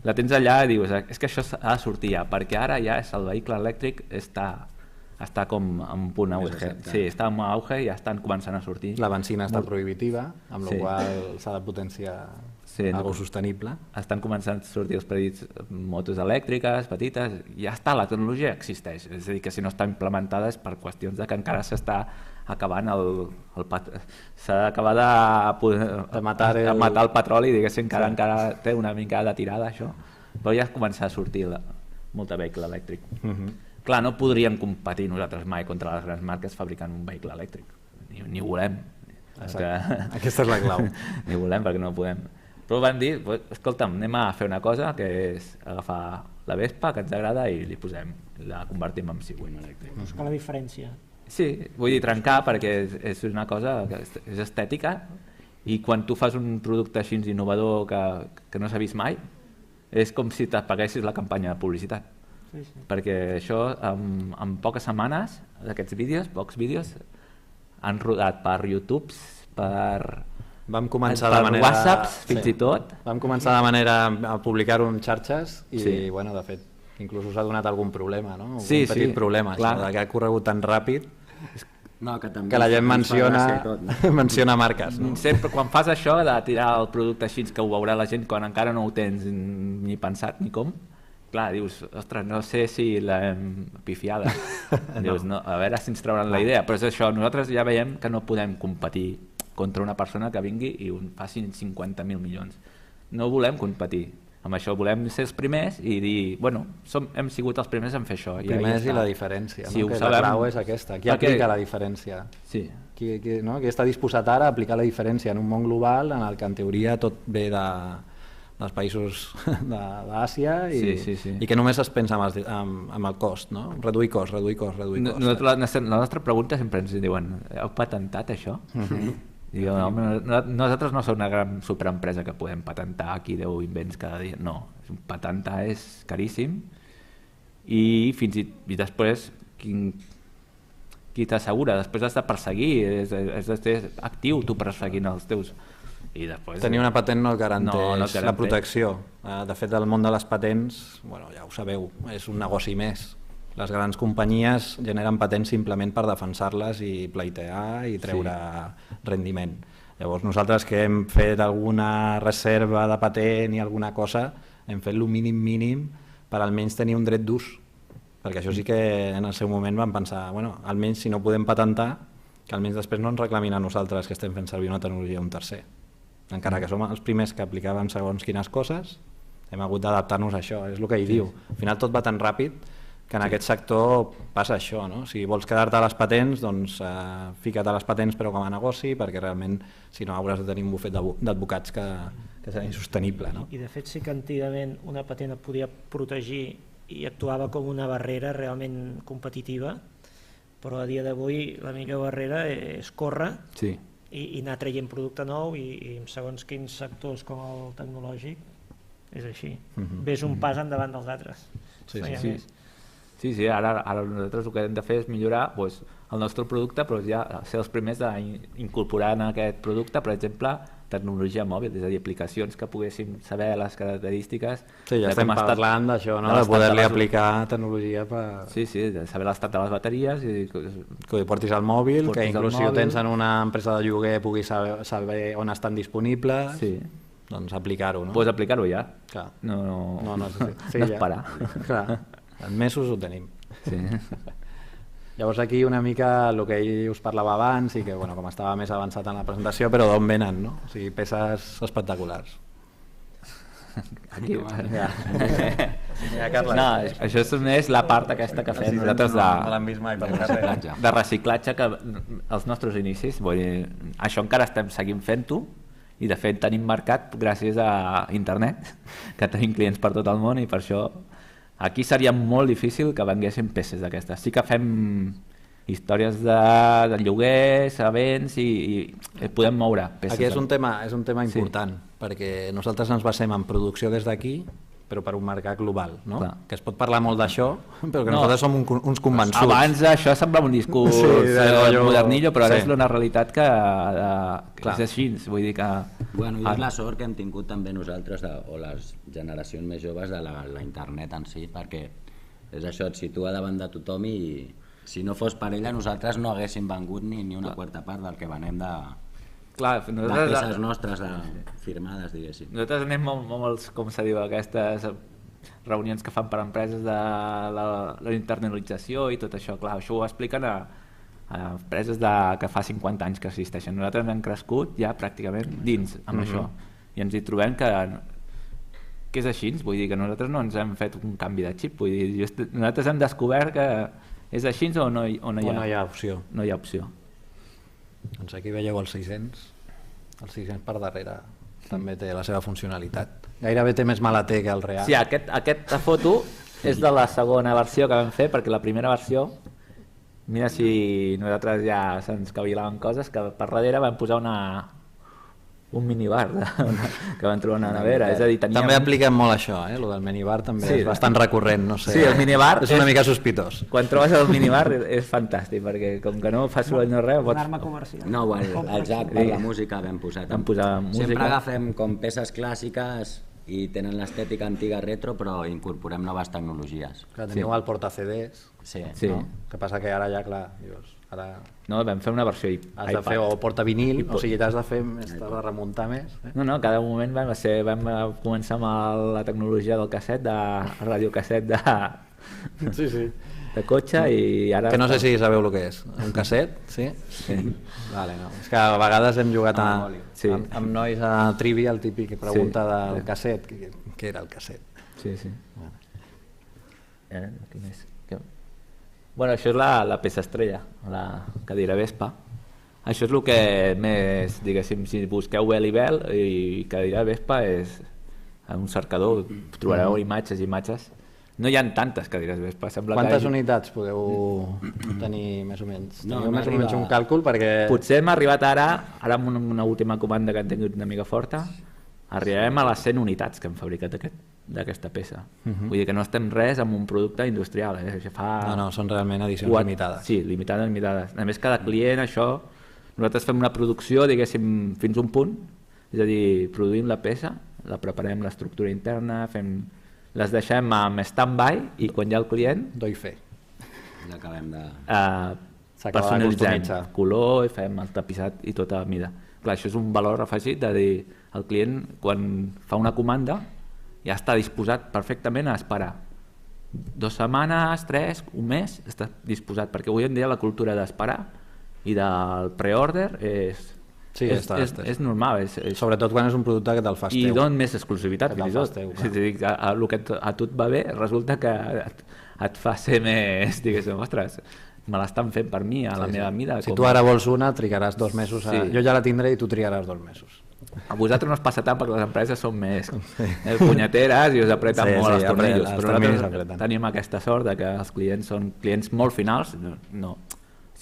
la tens allà i dius, és que això ha de sortir ja, perquè ara ja el vehicle elèctric està com en punt auge. Sí, està en auge i ja estan començant a sortir. La benzina està prohibitiva, amb la Sí. qual s'ha de potenciar algo sostenible. Estan començant a sortir els petits motos elèctriques, petites, ja està, la tecnologia existeix, és a dir, que si no està implementada és per qüestions de que encara s'està acabant s'ha d'acabar de matar el petroli, diguéssim, que encara té una mica de tirada això, però ja comença a sortir molt de vehicle elèctric. Clar, no podríem competir nosaltres mai contra les grans marques fabricant un vehicle elèctric, ni ho volem. Aquesta és la clau. Ni volem perquè no podem. Però van dir, escolta'm, anem a fer una cosa que és agafar la Vespa, que ens agrada, i la convertim en següent elèctric. Buscar la diferència. Sí, vull dir trencar perquè és una cosa que és estètica i quan tu fas un producte així innovador que no s'ha vist mai, és com si t'apaguessis la campanya de publicitat. Sí, sí. Perquè això en poques setmanes, d'aquests vídeos, pocs vídeos, han rodat per YouTube, per Vam començar de manera... WhatsApps, fins i tot. Vam començar de manera a publicar-ho en xarxes i, Sí. bueno, de fet, inclús us ha donat algun problema, no? Sí, un petit sí, problema, clar. això, que ha corregut tan ràpid No, que, també que la gent ens fa gràcia i tot, no? menciona marques, no? Sempre, quan fas això de tirar el producte així que ho veurà la gent quan encara no ho tens ni pensat ni com, clar, dius, ostres, no sé si l'hem pifiada. Dius, no, a veure si ens trauran la idea, però és això, nosaltres ja veiem que no podem competir contra una persona que vingui i faci 50.000 milions. No volem competir amb això, volem ser els primers i dir, bueno, hem sigut els primers en fer això. Primers ja i la diferència, sí, no? Que la clau és aquesta. Qui aplica la diferència? Sí. Qui està disposat ara a aplicar la diferència en un món global en el que en teoria tot ve dels països d'Àsia i que només es pensa amb el cost, no? Reduir cost. La nostra pregunta sempre ens diuen, heu patentat això? Diu, nosaltres no som una gran superempresa que podem patentar aquí 10 invents cada dia, no, patentar és caríssim i fins i després qui t'assegura, després has de perseguir, has de ser actiu tu perseguint els teus i després... Tenir una patent no et garanteix no la protecció. De fet, el món de les patents, bueno, ja ho sabeu, és un negoci més. Les grans companyies generen patents simplement per defensar-les i pleitear i treure rendiment. Llavors nosaltres que hem fet alguna reserva de patent i alguna cosa, hem fet el mínim per almenys tenir un dret d'ús, perquè això sí que en el seu moment vam pensar, bueno, almenys si no podem patentar, que almenys després no ens reclamin a nosaltres que estem fent servir una tecnologia d'un tercer. Encara que som els primers que aplicàvem segons quines coses, hem hagut d'adaptar-nos a això, és el que ell diu. Al final tot va tan ràpid que en aquest sector passa això, no? Si vols quedar-te a les patents, doncs fica't a les patents però com a negoci, perquè realment si no hauràs de tenir un bufet d'advocats que serà insostenible, no? I de fet sí que antigament una patent et podia protegir i actuava com una barrera realment competitiva, però a dia d'avui la millor barrera és córrer i anar traient producte nou i en segons quins sectors com el tecnològic és així, ves un pas endavant dels altres. Sí, ara nosaltres el que hem de fer és millorar el nostre producte, però ja ser els primers a incorporar en aquest producte, per exemple, tecnologia mòbil, és a dir, aplicacions que poguéssim saber les característiques. Sí, ja de estem com ha estat- parlant d'això, no? de De l'estat poder-li de les- aplicar tecnologia per... Sí, sí, de saber l'estat de les bateries i que ho portis al mòbil, Portis que al inclús si ho mòbil. tens en una empresa de lloguer puguis saber on estan disponibles, sí. doncs aplicar-ho, no? Pots aplicar-ho ja. Clar. No, No, sí, no ja. esperar. Clar, en mesos ho tenim. Sí. Llavors aquí una mica el que ell us parlava abans i que bueno, com estava més avançat en la presentació, però d'on venen, no? O sigui, peces espectaculars. Aquí, Ja. Ja, Carles. no, això és més la part aquesta que fem nosaltres No l'han vist mai pel carrer. de reciclatge, que els nostres inicis, vull dir, això encara estem seguint fent-ho, i de fet tenim mercat gràcies a internet, que tenim clients per tot el món, i per això aquí seria molt difícil que venguessin peces d'aquestes. Sí que fem històries de lloguers, events i podem moure peces. Aquí és un tema important, perquè nosaltres ens basem en producció des d'aquí, però per un mercat global, no? Clar. Que es pot parlar molt d'això, però que No. nosaltres som uns convençuts. Abans això semblava un discurs Sí, de rotllo- modernillo, però ara sí. és una realitat que Clar. és així, vull dir que... Bueno, i és la sort que hem tingut també nosaltres, o les generacions més joves, de la internet en si, perquè és això, et situa davant de tothom i si no fos per ella nosaltres no haguéssim vengut ni una quarta part del que venem de Clar, peces nostres firmades, diguéssim. Nosaltres anem molts, com se diu, aquestes reunions que fan per empreses de la internalització i tot això. Clar, això ho expliquen a empreses que fa 50 anys que existeixen. Nosaltres hem crescut ja pràcticament dins amb això i ens hi trobem que és així, vull dir que nosaltres no ens hem fet un canvi de xip, vull dir, nosaltres hem descobert que és així o no hi ha opció. No hi ha opció. Doncs aquí veieu el 600. El 600 per darrere també té la seva funcionalitat. Gairebé té més mala té que el real. Sí, aquesta foto és de la segona versió que vam fer, perquè la primera versió, mira si nosaltres ja se'ns cavilaven coses, que per darrere vam posar un minibar que vam trobar una nevera. És a dir, teníem... També apliquem molt això, lo del minibar també Sí, és bastant recurrent, no sé. Sí, el minibar és una mica sospitós. Quan trobes el minibar és fantàstic, perquè com que no fa soroll no res, Una arma comercial. No, bueno, exacte, per la música vam posar. Vam posar música. Sempre agafem com peces clàssiques i tenen l'estètica antiga retro, però incorporem noves tecnologies. Clar, teniu el porta-CDs, Sí. Sí. no? Que passa que ara ja, clar, dius, ara No, vam fer una versió has de fer o porta-vinil, o sigui, t'has de fer més, t'has de remuntar més. No, cada moment vam començar amb la tecnologia del casset, de radiocasset Sí, sí. de cotxe i ara... Que no sé si sabeu el que és. Un casset, sí? Sí. Vale, no. És que a vegades hem jugat Sí. amb nois a trivia, el típic pregunta del casset. Què era el casset? Sí, sí. Què més? Bueno, això és la peça estrella, la cadira Vespa. Això és el que més, diguéssim, si busqueu Bell i Bell i cadira Vespa és en un cercador, trobareu imatges i imatges. No hi ha tantes cadires Vespa. Sembla Quantes que unitats podeu tenir més o menys? No, Teniu no més o menys arriba- un càlcul perquè... Potser hem arribat ara amb una última comanda que hem tingut una mica forta, arribarem a les 100 unitats que hem fabricat d'aquesta peça. Vull dir que no estem res amb un producte industrial. Això fa... No, són realment edicions limitades. Sí, limitades. A més, cada client, això... Nosaltres fem una producció, diguéssim, fins un punt, és a dir, produïm la peça, la preparem l'estructura interna, les deixem amb stand-by i quan hi ha el client Doy fe. L'acabem de... S'acaba de personalitzem customitzar. color i fem el tapissat i tota mida. Clar, això és un valor afegit de dir el client quan fa una comanda ja està disposat perfectament a esperar 2 setmanes, 3, un mes, està disposat, perquè avui en dia la cultura d'esperar i del pre-order Sí, és normal. Sobretot quan és un producte que te'l fas I teu. don més exclusivitat, Que te'l fins i tot. fas teu, Si te dic, el que a tu et va bé, resulta que et fa ser més, diguéssim, ostres, me l'estan fent per mi, a la meva mida. Si tu ara vols una, trigaràs 2 mesos. Sí. Jo ja la tindré i tu trigaràs 2 mesos. A vosaltres no us passa tant perquè les empreses són més punyeteres i us apreten Sí, molt sí, els tornillos, els però terminis nosaltres apreten. tenim aquesta sort de que els clients són clients molt finals, no.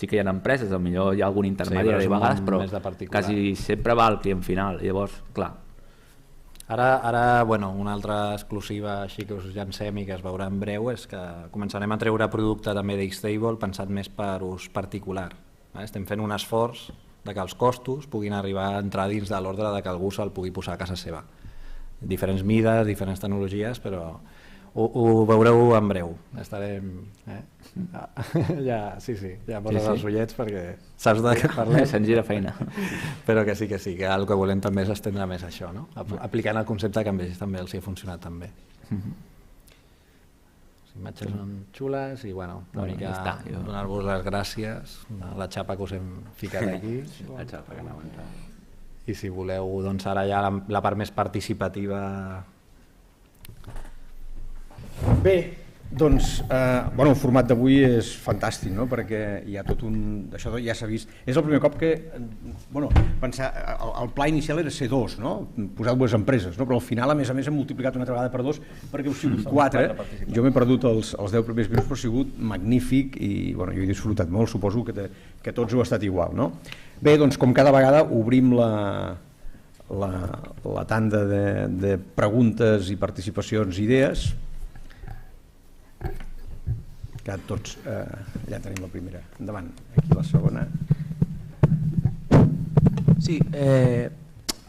Sí que hi ha empreses, potser hi ha algun intermediari però és a un vegades, món però més de particular. quasi sempre va al client final, llavors, clar, Ara, bueno, una altra exclusiva així que us llancem i que es veurà en breu és que començarem a treure producte també d'X-Table pensat més per ús particular. Estem fent un esforç de que els costos puguin arribar a entrar dins de l'ordre de que algú se'l pugui posar a casa seva. Diferents mides, diferents tecnologies, però ho veureu en breu. Estarem... Ja poses els ullets perquè saps de què parlem. Se'n gira feina. Però que sí, que el que volem també és estendre més això, no? Aplicant el concepte que a ells també els hi ha funcionat també. Les imatges són xules i bueno, una mica donar-vos les gràcies a la xapa que us hem ficat aquí. La xapa que anava a entrar. I si voleu, doncs ara ja la part més participativa. Bé, doncs, el format d'avui és fantàstic, no? Perquè hi ha tot un... Això ja s'ha vist. És el primer cop que... pensar, el pla inicial era ser 2, no? Posar 2 empreses, no? Però al final, a més, hem multiplicat una altra vegada per 2 perquè heu sigut 4. Jo m'he perdut els 10 primers minuts, però ha sigut magnífic i jo he disfrutat molt, suposo que tots heu estat igual, no? Bé, doncs, com cada vegada, obrim la tanda de preguntes i participacions i idees. Que tots, ja tenim la primera. Endavant, aquí la segona. Sí,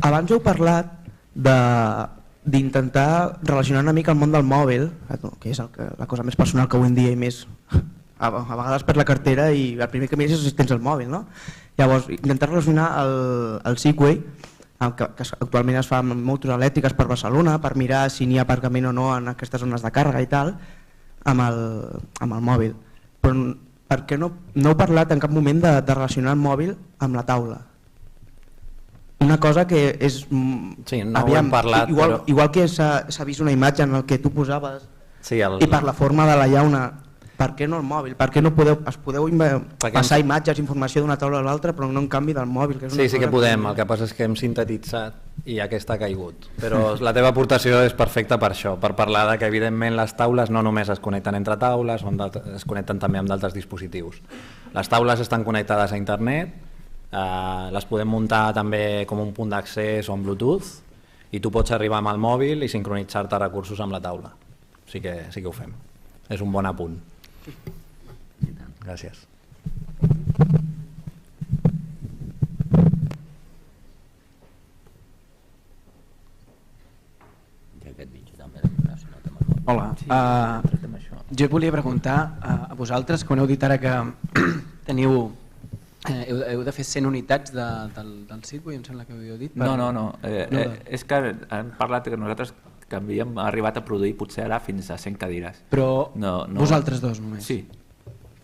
abans heu parlat d'intentar relacionar una mica el món del mòbil, que és la cosa més personal que avui en dia i més a vegades per la cartera i el primer que mires és si tens el mòbil, no? Llavors, intentar relacionar el Segway, que actualment es fa amb motos elèctriques per Barcelona, per mirar si n'hi ha aparcament o no en aquestes zones de càrrega i tal, amb el mòbil. Però per què no heu parlat en cap moment de relacionar el mòbil amb la taula? Una cosa que és... Sí, no ho hem parlat, igual que s'ha vist una imatge en què tu posaves i per la forma de la llauna, per què no el mòbil? Per què no es podeu passar imatges, informació d'una taula a l'altra, però no en canvi del mòbil? Que és una sí que podem, el que passa és que hem sintetitzat i aquesta ha caigut. Però la teva aportació és perfecta per això, per parlar de que evidentment les taules no només es connecten entre taules, es connecten també amb d'altres dispositius. Les taules estan connectades a internet, les podem muntar també com un punt d'accés o amb Bluetooth i tu pots arribar amb el mòbil i sincronitzar-te recursos amb la taula. Sí que ho fem. És un bon apunt. Gràcies. Hola, jo volia preguntar a vosaltres, que heu dit ara que teniu, heu de fer 100 unitats del Segway, em sembla que ho havíeu dit. No. És que hem parlat que nosaltres que havíem arribat a produir potser ara fins a 100 cadires. Però vosaltres dos només? Sí.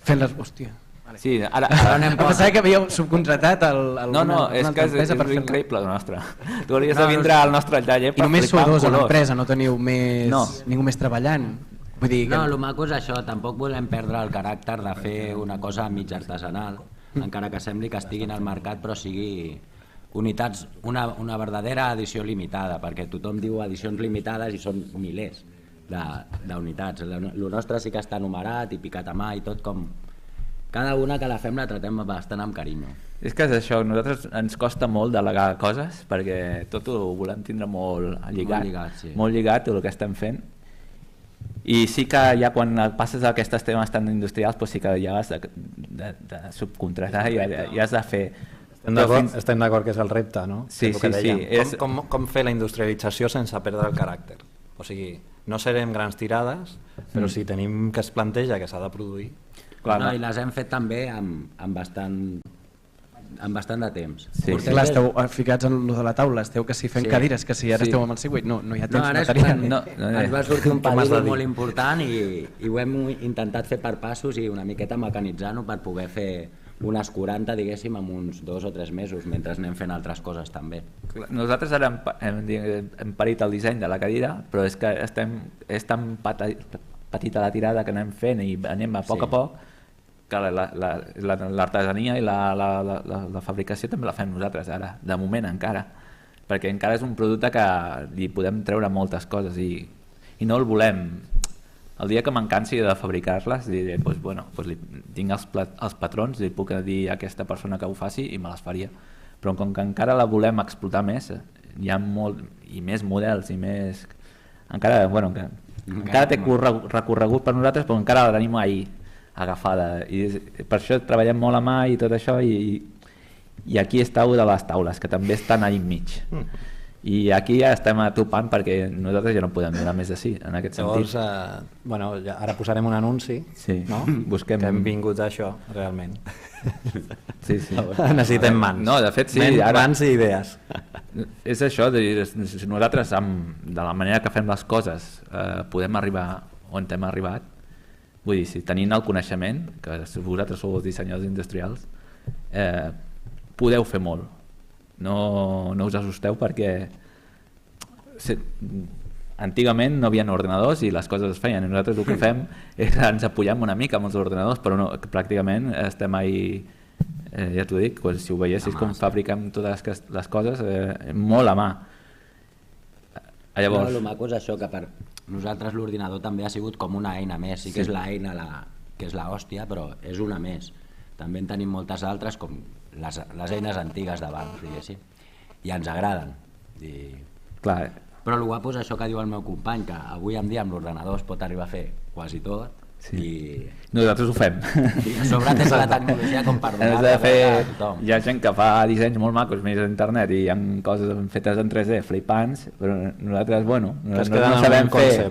Fent-les, hòstia. Sí, ara anem... Pensava que havíeu subcontratat No, és que és increïble el nostre. Tu hauries de vindre al nostre taller per flipar amb colors. I només sou dos a l'empresa, no teniu ningú més treballant? Vull dir que... No, el maco és això, tampoc volem perdre el caràcter de fer una cosa mig artesanal, encara que sembli que estigui al mercat però sigui unitats, una verdadera edició limitada, perquè tothom diu edicions limitades i són milers d'unitats. El nostre sí que està numerat i picat a mà i tot com... Cada una que la fem la tratem bastant amb carinyo. És que és això, a nosaltres ens costa molt delegar coses perquè tot ho volem tindre molt lligat, molt lligat el que estem fent. I sí que ja quan passes a aquests temes tan industrials doncs sí que ja has de subcontratar i ja has de fer... Estem d'acord que és el repte, no? Sí. Com fer la industrialització sense perdre el caràcter? O sigui, no serem grans tirades, però si tenim que es planteja que s'ha de produir... No, i les hem fet també amb bastant de temps. Sí. Clar, esteu ficats en lo de la taula, esteu que si fent cadires, que si ara esteu amb el Segway, no hi ha temps material. Ens va sortir un període molt important i ho hem intentat fer per passos i una miqueta mecanitzant-ho per poder fer unes 40, diguéssim, en uns 2 o 3 mesos, mentre anem fent altres coses també. Nosaltres ara hem parit el disseny de la cadira, però és que és tan petita la tirada que anem fent i anem a poc que l'artesania i la fabricació també la fem nosaltres ara, de moment encara, perquè encara és un producte que li podem treure moltes coses i no el volem. El dia que me'n cansi de fabricar-les diré, tinc els patrons, li puc dir a aquesta persona que ho faci i me les faria, però com que encara la volem explotar més, hi ha molt i més models i més... encara té recorregut per nosaltres, però encara la tenim ahí agafada i per això treballem molt a mà i tot això i i aquí està una de les taules, que també estan allà enmig. I aquí ja estem topant perquè nosaltres ja no podem donar més de sí, en aquest sentit. Llavors, ara posarem un anunci, no? Busquem... que hem vingut a això, realment. Sí. Necessitem mans. No, de fet, sí. Mans i idees. És això, nosaltres, de la manera que fem les coses, podem arribar on hem arribat. Vull dir, si tenint el coneixement, que vosaltres sou els dissenyadors industrials, podeu fer molt. No us assusteu perquè antigament no hi havia ordinadors i les coses es feien, i nosaltres el que fem és ens apoyem una mica amb els ordinadors, però no, pràcticament estem ahí, ja t'ho dic, si ho veiessis com fabriquem totes les coses, molt a mà. Llavors... El maco és això, que per nosaltres l'ordinador també ha sigut com una eina més, sí que és l'eina que és l'hòstia, però és una més. També en tenim moltes altres, com les eines antigues de bancs, diguéssim, i ens agraden. Clar. Però el guapo és això que diu el meu company, que avui en dia amb l'ordenador es pot arribar a fer quasi tot, i nosaltres ho fem. I a sobre tens la tecnologia com per donar-la a tothom. Hi ha gent que fa dissenys molt macos més a internet i hi ha coses fetes en 3D flipants, però nosaltres, bueno, no sabem fer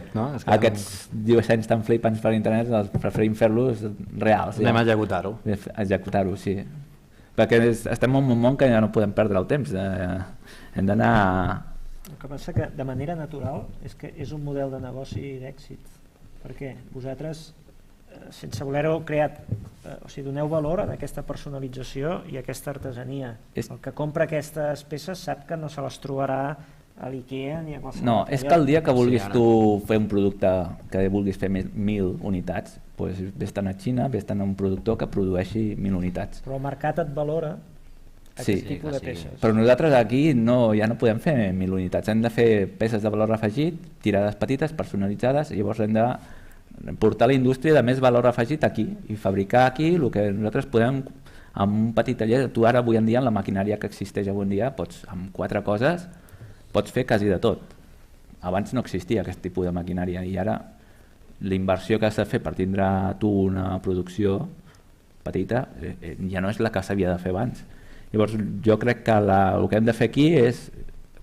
aquests dissenys tan flipants per internet, preferim fer-los reals. Anem a executar-ho. Executar-ho, sí. Perquè estem en un món que ja no podem perdre el temps, hem d'anar... El que passa que de manera natural és que és un model de negoci d'èxit, perquè vosaltres, sense voler-ho creat, o sigui, doneu valor a aquesta personalització i a aquesta artesania. El que compra aquestes peces sap que no se les trobarà a l'IKEA ni a qualsevol... No, és que el dia que vulguis tu fer un producte que vulguis fer 1.000 unitats, doncs vés-te'n a Xina, vés-te'n a un productor que produeixi 1.000 unitats. Però el mercat et valora aquest tipus de peces. Però nosaltres aquí ja no podem fer 1.000 unitats, hem de fer peces de valor afegit, tirades petites, personalitzades, i llavors hem de portar la indústria de més valor afegit aquí i fabricar aquí el que nosaltres podem amb un petit taller. Tu ara avui en dia, amb la maquinària que existeix avui en dia, amb 4 coses pots fer quasi de tot. Abans no existia aquest tipus de maquinària i ara la inversió que has de fer per tindre tu una producció petita ja no és la que s'havia de fer abans. Llavors jo crec que el que hem de fer aquí és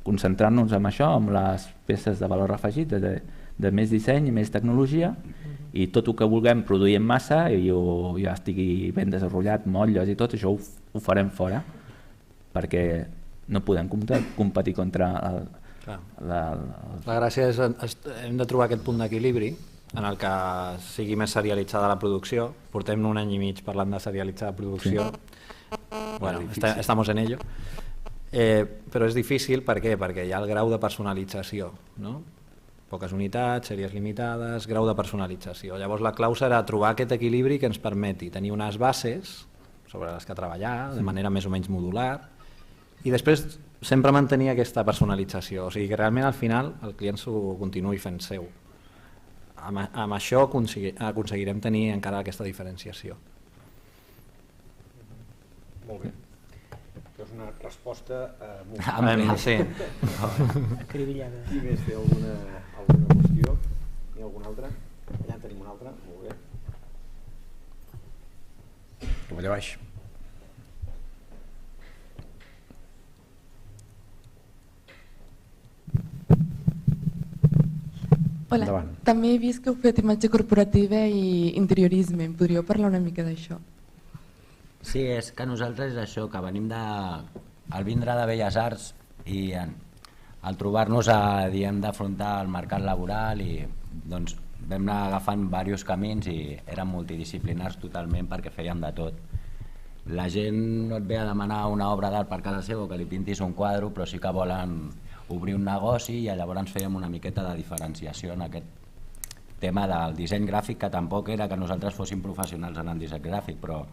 concentrar-nos en això, amb les peces de valor afegit, de més disseny i més tecnologia, i tot el que vulguem produir en massa i ja estigui ben desenvolupat, motlles i tot, això ho farem fora, perquè no podem competir contra la gràcia és hem de trobar aquest punt d'equilibri en el que sigui més serialitzada la producció. Portem un any i mig parlant de serialitzar la producció. Bueno, estamos en ello. Però és difícil, per què? Perquè hi ha el grau de personalització, no? Poques unitats, sèries limitades, grau de personalització. Llavors la clau serà trobar aquest equilibri que ens permeti tenir unes bases sobre les que treballar de manera més o menys modular i després sempre mantenir aquesta personalització, o sigui que realment al final el client s'ho continuï fent seu. Amb això aconseguirem tenir encara aquesta diferenciació. Molt bé. És una resposta sí. Acribillada. Qui més té alguna qüestió? Ni alguna altra? Allà en tenim una altra. Molt bé. Com allà baix. Hola, endavant. també he vist que heu fet imatge corporativa i interiorisme. Em podríeu parlar una mica d'això? Sí, és que nosaltres és això, que venim al vindre de Belles Arts i al trobar-nos d'afrontar el mercat laboral i doncs vam anar agafant diversos camins i eren multidisciplinars totalment perquè fèiem de tot. La gent no et ve a demanar una obra d'art per casa seva o que li pintis un quadre, però sí que volen obrir un negoci i llavors fèiem una miqueta de diferenciació en aquest tema del disseny gràfic, que tampoc era que nosaltres fóssim professionals en el disseny gràfic, però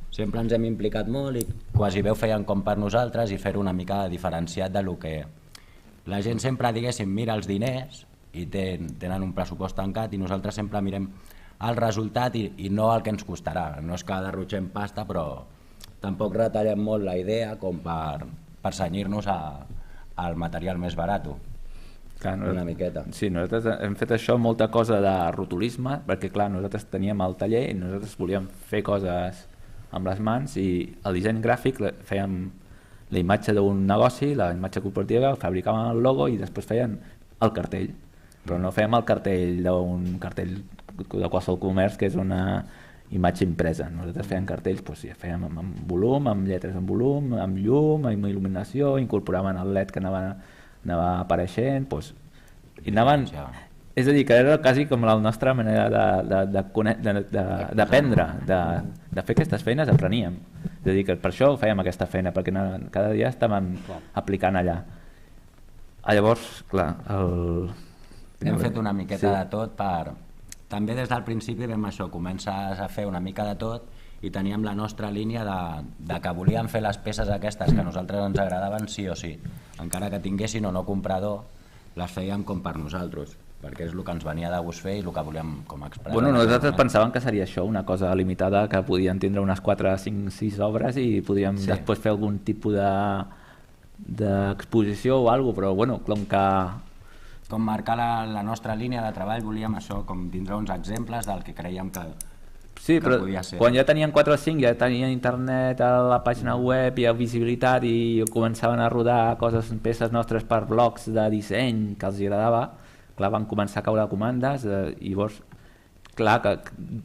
sempre ens hem implicat molt i quasi bé ho feien com per nosaltres i fer-ho una mica diferenciat de lo que la gent sempre, diguéssim, mira els diners i tenen un pressupost tancat i nosaltres sempre mirem el resultat i no el que ens costarà. No és que derrotgem pasta, però tampoc retallem molt la idea com per cenyir-nos al material més barat. Una miqueta. Sí, nosaltres hem fet això, molta cosa de rotulisme, perquè clar, nosaltres teníem el taller i nosaltres volíem fer coses amb les mans, i el disseny gràfic fèiem la imatge d'un negoci, la imatge corporativa, fabricàvem el logo i després feien el cartell, però no fèiem el cartell d'un cartell de qualsevol comerç que és una imatge impresa. Nosaltres fèiem cartells, doncs, sí, fèiem amb volum, amb lletres en volum, amb llum, amb il·luminació, incorporaven el LED que anava apareixent, doncs, i anaven... És a dir, que era quasi com la nostra manera d'aprendre, de fer aquestes feines, apreníem. És a dir, que per això fèiem aquesta feina, perquè cada dia estàvem aplicant allà. Llavors, clar, hem fet una miqueta de tot per... També des del principi vam això, comences a fer una mica de tot i teníem la nostra línia de que volíem fer les peces aquestes que a nosaltres ens agradaven sí o sí. Encara que tinguessin o no comprador, les fèiem com per nosaltres, perquè és el que ens venia de gust fer i el que volíem com expressar. Bueno, nosaltres pensàvem que seria això, una cosa limitada, que podien tindre unes 4, 5, 6 obres i podíem després fer algun tipus d'exposició o alguna cosa, però bueno, com marcar la nostra línia de treball, volíem això, com tindre uns exemples del que creiem que podia ser. Quan ja tenien 4 o 5, ja tenien internet a la pàgina web, hi ha visibilitat i començaven a rodar peces nostres per blogs de disseny que els agradava, clar, van començar a caure comandes i llavors, clar, que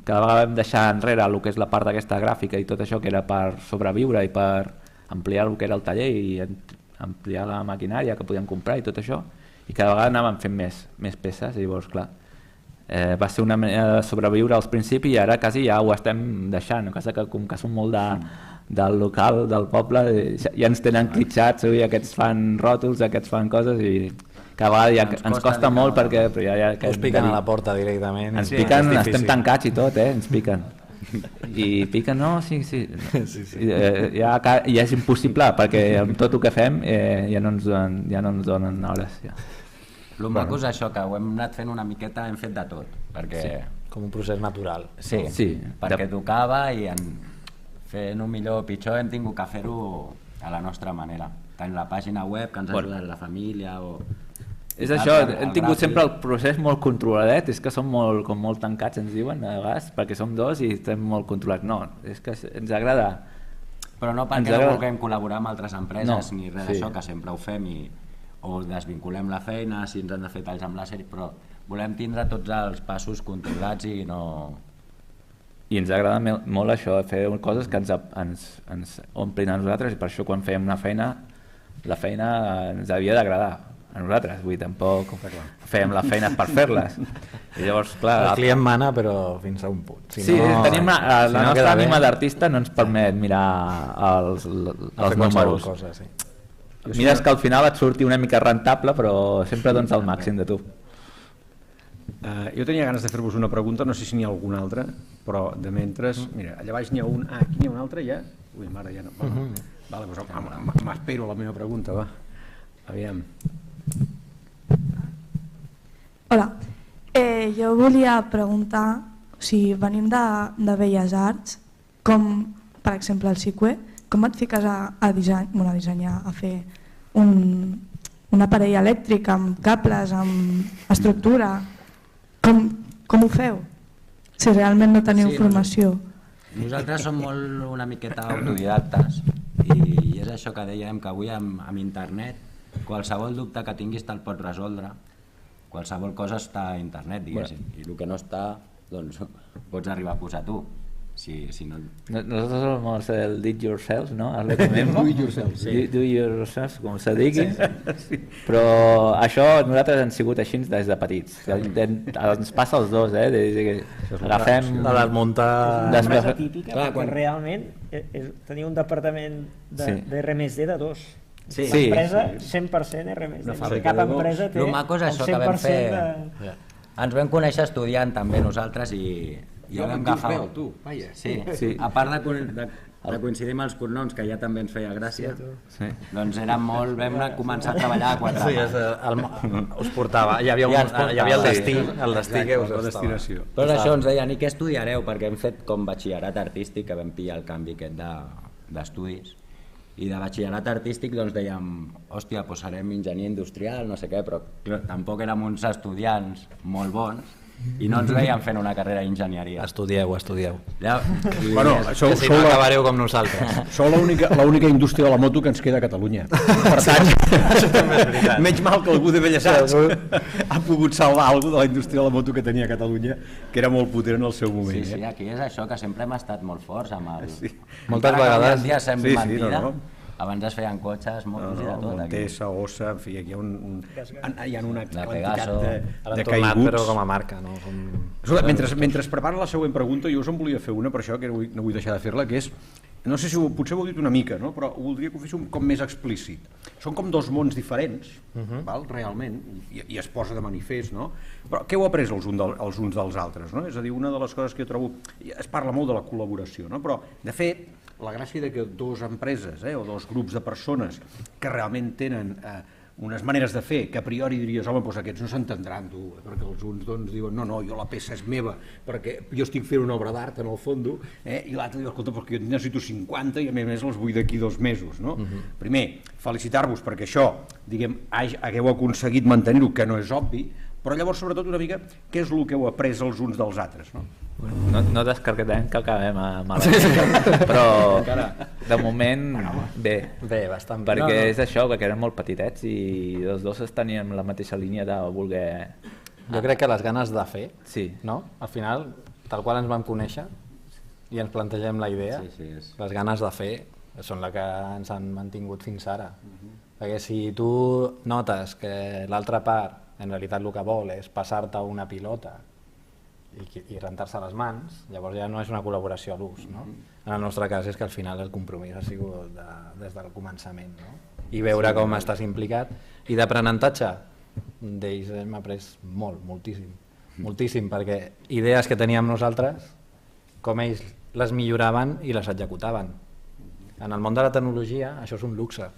cada vegada vam deixar enrere el que és la part d'aquesta gràfica i tot això que era per sobreviure i per ampliar el que era el taller i ampliar la maquinària que podíem comprar i tot això, i cada vegada anàvem fent més peces i llavors, clar, va ser una manera de sobreviure als principis i ara quasi ja ho estem deixant, que com que som molt del local, del poble, ja ens tenen clitxats, aquests fan ròtols, aquests fan coses i cada vegada ja ens costa molt perquè... Us piquen a la porta directament. Ens piquen, estem tancats i tot, ens piquen. I piquen, no, sí. Ja és impossible perquè amb tot el que fem ja no ens donen hores. El maco és això, que ho hem anat fent una miqueta, hem fet de tot, perquè... Com un procés natural. Sí, perquè tocava i fent-ho millor o pitjor hem tingut que fer-ho a la nostra manera. Tant la pàgina web, que ens ha ajudat la família o... És això, hem tingut sempre el procés molt controladet, és que som molt tancats, ens diuen a vegades, perquè som dos i estem molt controlats. No, és que ens agrada. Però no perquè no vulguem col·laborar amb altres empreses ni res d'això, que sempre ho fem o desvinculem la feina si ens han de fer talls amb làser, però volem tindre tots els passos controlats i no... I ens agrada molt això, fer coses que ens omplin a nosaltres i per això quan fèiem una feina, la feina ens havia d'agradar a nosaltres, vull dir, tampoc fèiem les feines per fer-les. I llavors, clar... El client mana, però fins a un punt. Sí, tenim la nostra ànima d'artista no ens permet mirar els números. Mires que al final et surti una mica rentable, però sempre dones el màxim de tu. Jo tenia ganes de fer-vos una pregunta, no sé si n'hi ha alguna altra, però de mentre... Mira, allà baix n'hi ha un... aquí n'hi ha una altra ja? Ui, mare, ja no... Vale, doncs m'espero la meva pregunta, va. Aviam. Hola, jo volia preguntar si venim de Belles Arts, com per exemple el CICUE, com et fiques a dissenyar, a fer un aparell elèctric amb cables, amb estructura, com ho feu? Si realment no teniu formació. Nosaltres som una miqueta autodidactes i és això que dèiem, que avui amb internet qualsevol dubte que tinguis te'l pots resoldre, qualsevol cosa està a internet, diguéssim, i el que no està, doncs pots arribar a posar tu. Nosotros somos el do it yourself, ¿no? Do it yourself, sí. Do it yourself, com se digui. Però això nosaltres hem sigut així des de petits. Ens passa als dos, agafem... De desmuntar... La cosa típica, perquè realment teniu un departament de R+D de 2. L'empresa 100% R+D. Cap empresa té el 100% de... Ens vam conèixer estudiant també nosaltres i ja vam agafar... A part de coincidir amb els cognoms, que ja també ens feia gràcia, doncs era molt... Vam començar a treballar a 4 anys. Us portava, hi havia el destí que us estava. Però això ens deien, i què estudiareu? Perquè hem fet com batxillerat artístic, que vam pillar el canvi aquest d'estudis. I de batxillerat artístic doncs dèiem, hòstia, doncs serem enginyer industrial, no sé què, però tampoc érem uns estudiants molt bons i no ens veiem fent una carrera d'enginyeria. Estudieu. Ja, Bueno, Que si no acabareu com nosaltres. Sou l'única indústria de la moto que ens queda a Catalunya. Per tant, menys mal que algú de Belles Arts ha pogut salvar alguna de la indústria de la moto que tenia a Catalunya, que era molt potent en el seu moment. Sí, aquí és això, que sempre hem estat molt forts amb el... Moltes vegades... Avui en dia sembla mentida. no. Abans es feien cotxes, motos i de tot. Montesa, Ossa, en fi, aquí hi ha una quantitat Pegaso. de Ara han tornat, caiguts. però com a marca, no? Escolta, mentre prepara la següent pregunta, jo us en volia fer una, per això que no vull deixar de fer-la, que és, no sé si potser ho heu dit una mica, no? Però voldria que ho féssiu com més explícit. Són com dos mons diferents, val? Realment, i es posa de manifest, no? Però què heu après els uns dels altres? No? És a dir, una de les coses que jo trobo... Es parla molt de la col·laboració, no? Però, de fet, la gràcia de que dues empreses o dos grups de persones que realment tenen unes maneres de fer que a priori diries, home, doncs aquests no s'entendran, tu, perquè els uns doncs, diuen, no, jo la peça és meva, perquè jo estic fent una obra d'art en el fons, i l'altre diu, escolta, perquè jo necessito 50 i a més les vull d'aquí 2 mesos, no? Primer, felicitar-vos perquè això, diguem, hagueu aconseguit mantenir-ho, que no és obvi, però llavors, sobretot, una mica, què és el que heu après els uns dels altres, no? No descartem que acabem però de moment bé, bastant perquè és això, perquè eren molt petitets i els dos teníem la mateixa línia de voler... Jo crec que les ganes de fer, sí. No? Al final, tal qual ens vam conèixer i ens plantegem la idea, les ganes de fer són les que ens han mantingut fins ara. Perquè si tu notes que l'altra part en realitat el que vol és passar-te una pilota i rentar-se les mans, llavors ja no és una col·laboració a l'ús, no? En el nostre cas és que al final el compromís ha sigut des del començament, no? I veure com estàs implicat, i d'aprenentatge d'ells hem après moltíssim, perquè idees que teníem nosaltres, com ells les milloraven i les executaven. En el món de la tecnologia això és un luxe.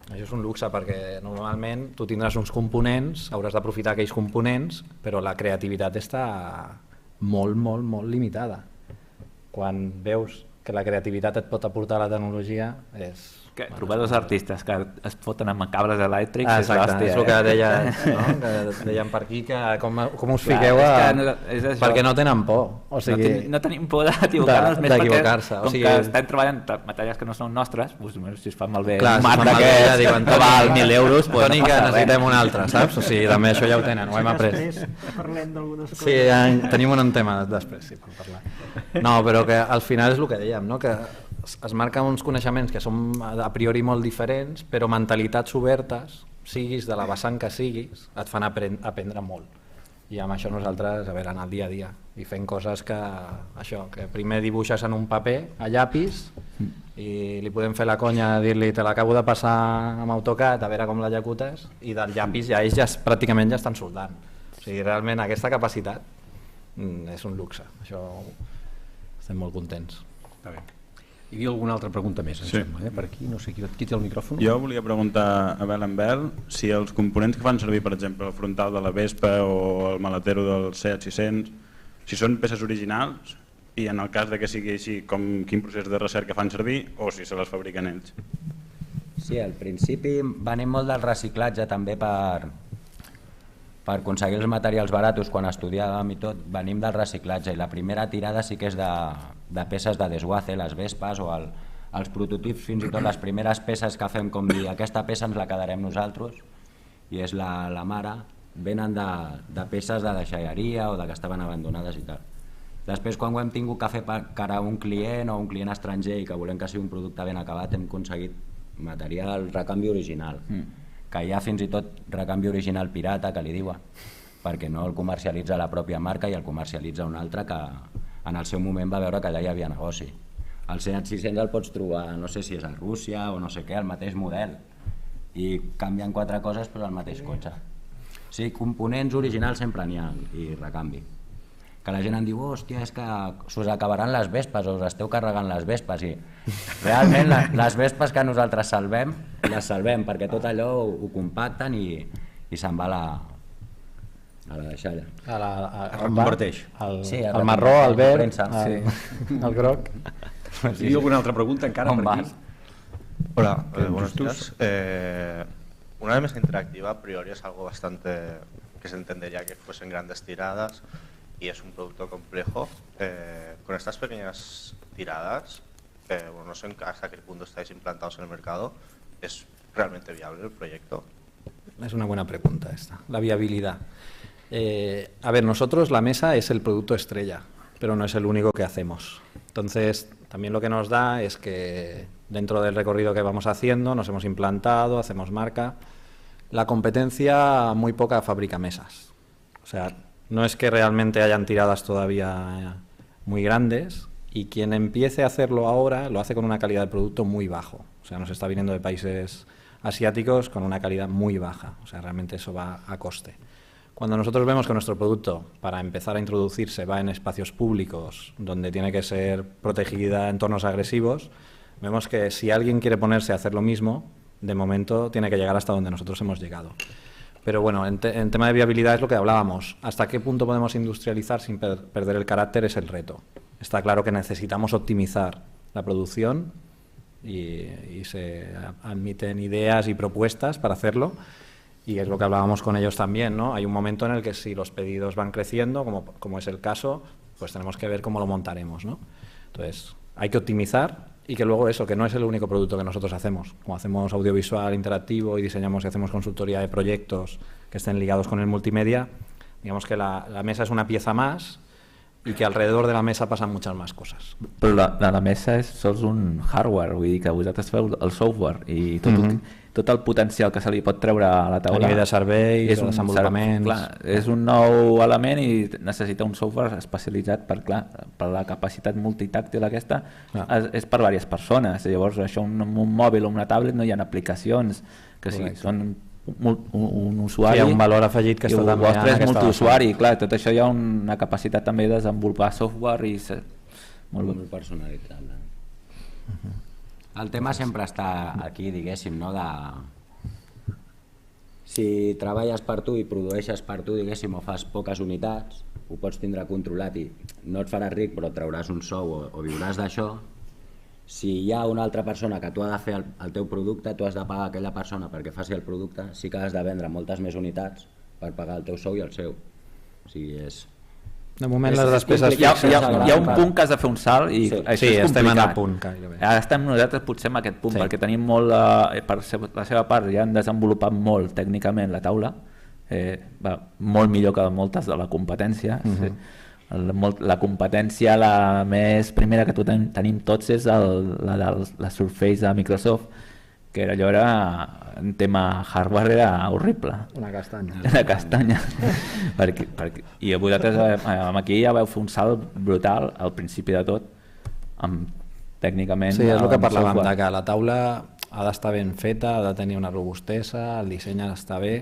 Això és un luxe perquè normalment tu tindràs uns components, hauràs d'aprofitar aquells components, però la creativitat està molt limitada. Quan veus que la creativitat et pot aportar la tecnologia és... Trobar dos artistes que es foten amb cabres elèctrics és l'hòstia. És el que deien per aquí, que com us fiqueu perquè no tenen por. O sigui, no tenim por d'equivocar-nos més d'equivocar-se. Com que estem treballant matèries que no són nostres, si es fa malbé un mat d'aquests que val 1.000 euros, Toni, que necessitem un altre, saps? O sigui, també això ja ho tenen, ho hem après. Després parlem d'algunes coses. Sí, tenim un tema després, sí, per parlar. No, però que al final és el que dèiem, no? Que es marquen uns coneixements que són a priori molt diferents, però mentalitats obertes, siguis de la vessant que siguis, et fan aprendre molt. I amb això nosaltres, a veure, en el dia a dia, i fent coses que primer dibuixes en un paper, a llapis, i li podem fer la conya, dir-li te l'acabo de passar amb AutoCAD, a veure com l'executes, i del llapis ja ells pràcticament ja estan soldant. O sigui, realment aquesta capacitat és un luxe, això estem molt contents. Està bé. Hi havia alguna altra pregunta més, em sembla, per aquí, no sé qui té el micròfon. Jo volia preguntar a Bel en Bel si els components que fan servir, per exemple, el frontal de la Vespa o el maletero del Seat 600, si són peces originals i en el cas de que sigui així, quin procés de recerca fan servir o si se les fabriquen ells. Sí, al principi venim molt del reciclatge també per aconseguir els materials baratos quan estudiàvem i tot, venim del reciclatge i la primera tirada sí que és de peces de desguace, les Vespes o els prototips, fins i tot les primeres peces que fem com dir aquesta peça ens la quedarem nosaltres i és la mare, venen de peces de deixalleria o de que estaven abandonades i tal. Després quan ho hem tingut que fer cara a un client o un client estranger i que volem que sigui un producte ben acabat hem aconseguit material recanvi original. Que hi ha fins i tot recanvi original pirata, que li diuen, perquè no el comercialitza la pròpia marca i el comercialitza un altre que en el seu moment va veure que allà hi havia negoci. El Seat 600 el pots trobar, no sé si és a Rússia o no sé què, el mateix model, i canvien 4 coses però el mateix cotxe. Sí, components originals sempre n'hi ha i recanvi. Que la gent em diu, hòstia, és que s'us acabaran les Vespes o us esteu carregant les Vespes, i realment les Vespes que nosaltres salvem, les salvem perquè tot allò ho compacten i se'n va a la deixalla. Es reconverteix. El marró, el verd, el groc. Hi ha alguna altra pregunta encara per aquí? Hola, buenos días. Una mesa interactiva a priori es algo bastante que se entendería que fuesen grandes tiradas y es un producto complejo. Con estas pequeñas tiradas, bueno, no sé hasta qué punto estáis implantados en el mercado, ¿es realmente viable el proyecto? Es una buena pregunta esta, la viabilidad. A ver, nosotros la mesa es el producto estrella, pero no es el único que hacemos. Entonces, también lo que nos da es que dentro del recorrido que vamos haciendo, nos hemos implantado, hacemos marca. La competencia muy poca fabrica mesas. O sea, no es que realmente hayan tiradas todavía muy grandes y quien empiece a hacerlo ahora lo hace con una calidad de producto muy bajo. O sea, nos está viniendo de países asiáticos con una calidad muy baja. O sea, realmente eso va a coste. Cuando nosotros vemos que nuestro producto, para empezar a introducirse, va en espacios públicos donde tiene que ser protegida en entornos agresivos, vemos que si alguien quiere ponerse a hacer lo mismo, de momento tiene que llegar hasta donde nosotros hemos llegado. Pero bueno, en tema de viabilidad es lo que hablábamos. ¿Hasta qué punto podemos industrializar sin perder el carácter? Es el reto. Está claro que necesitamos optimizar la producción y se admiten ideas y propuestas para hacerlo. Y es lo que hablábamos con ellos también, ¿no? Hay un momento en el que si los pedidos van creciendo, como es el caso, pues tenemos que ver cómo lo montaremos, ¿no? Entonces, hay que optimizar y que luego eso, que no es el único producto que nosotros hacemos. Como hacemos audiovisual interactivo y diseñamos y hacemos consultoría de proyectos que estén ligados con el multimedia, digamos que la mesa es una pieza más i que alrededor de la mesa passen muchas més coses. Però la mesa és sols un hardware, vull dir que vosaltres feu el software i tot el potencial que se li pot treure a la taula. A nivell de serveis, de desenvolupaments... Clar, és un nou element i necessita un software especialitzat per la capacitat multitàctil aquesta, és per diverses persones. Llavors, això en un mòbil o una tablet no hi ha aplicacions que són un usuari, hi ha un valor afegit que està també en aquesta multiusuari, clar, tot això hi ha una capacitat també de desenvolupar software i molt personalitzable. El tema sempre està aquí, diguéssim, no? Si treballes per tu i produeixes per tu, diguéssim, o fas poques unitats, ho pots tindre controlat i no et faràs ric però trauràs un sou o viuràs d'això. Si hi ha una altra persona que tu has de fer el teu producte, tu has de pagar a aquella persona perquè faci el producte, sí que has de vendre moltes més unitats per pagar el teu sou i el seu. O sigui, és... De moment les despeses hi ha un punt que has de fer un salt i això és complicat. Estem en el punt gairebé. Ara estem nosaltres potser en aquest punt perquè tenim molt, per la seva part ja han desenvolupat molt tècnicament la taula, va molt millor que moltes de la competència. La competència la més primera que tenim tots és la Surface de Microsoft, que allò era, en tema hardware era horrible. Una castanya. Una castanya. I vosaltres aquí ja vau fer un salt brutal al principi de tot, tècnicament. Sí, és el que parlàvem, que la taula ha d'estar ben feta, ha de tenir una robustesa, el disseny ha d'estar bé.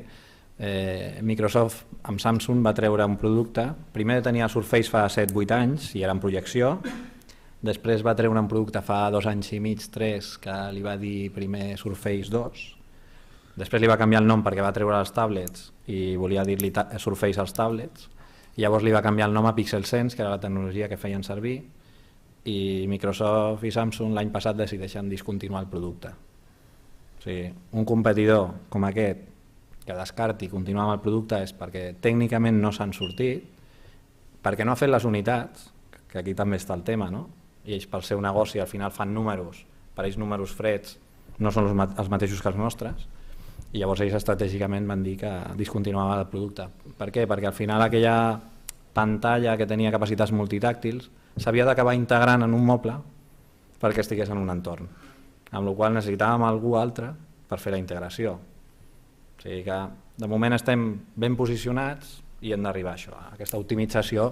Microsoft amb Samsung va treure un producte, primer tenia Surface fa 7-8 anys i era en projecció, després va treure un producte fa 2 anys i mig, 3, que li va dir primer Surface 2, després li va canviar el nom perquè va treure els tablets i volia dir-li Surface als tablets, i llavors li va canviar el nom a Pixel Sense, que era la tecnologia que feien servir, i Microsoft i Samsung l'any passat decideixen discontinuar el producte. O sigui, un competidor com aquest que descarti i continuar amb el producte és perquè tècnicament no s'han sortit, perquè no ha fet les unitats, que aquí també està el tema, no? I ells pel seu negoci al final fan números, per ells números freds no són els mateixos que els nostres, i llavors ells estratègicament van dir que discontinuava el producte. Per què? Perquè al final aquella pantalla que tenia capacitats multitàctils s'havia d'acabar integrant en un moble perquè estigués en un entorn, amb la qual cosa necessitàvem algú altre per fer la integració. O sigui que de moment estem ben posicionats i hem d'arribar a això, a aquesta optimització,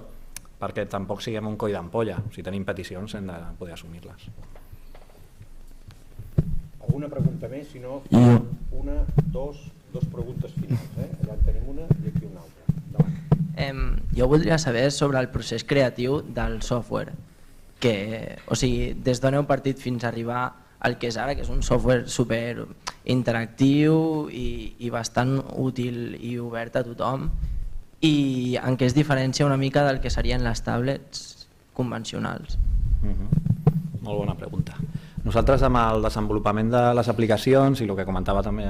perquè tampoc siguem un coll d'ampolla. Si tenim peticions hem de poder assumir-les. Alguna pregunta més? Si no, dos preguntes finals. Allà en tenim una i aquí una altra. Jo voldria saber sobre el procés creatiu del software, o sigui, des d'on heu partit fins a arribar el que és ara, que és un software super interactiu i bastant útil i obert a tothom, i en què es diferencia una mica del que serien les tablets convencionals. Molt bona pregunta. Nosaltres amb el desenvolupament de les aplicacions i el que comentava també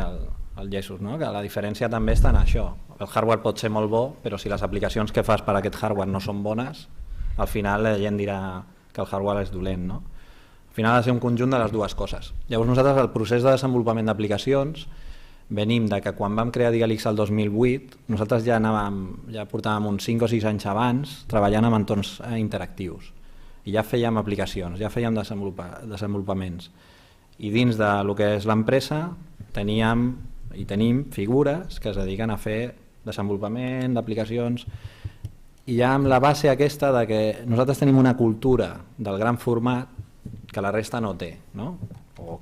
el Jesús, no? Que la diferència també està en això. El hardware pot ser molt bo, però si les aplicacions que fas per a aquest hardware no són bones, al final la gent dirà que el hardware és dolent, no? Al final ha de ser un conjunt de les dues coses. Llavors nosaltres el procés de desenvolupament d'aplicacions venim de que quan vam crear Digalix el 2008 nosaltres ja portàvem uns 5 o 6 anys abans treballant en entorns interactius i ja fèiem aplicacions, ja fèiem desenvolupaments i dins del que és l'empresa tenim figures que es dediquen a fer desenvolupament d'aplicacions i ja amb la base aquesta de que nosaltres tenim una cultura del gran format que la resta no té, no? O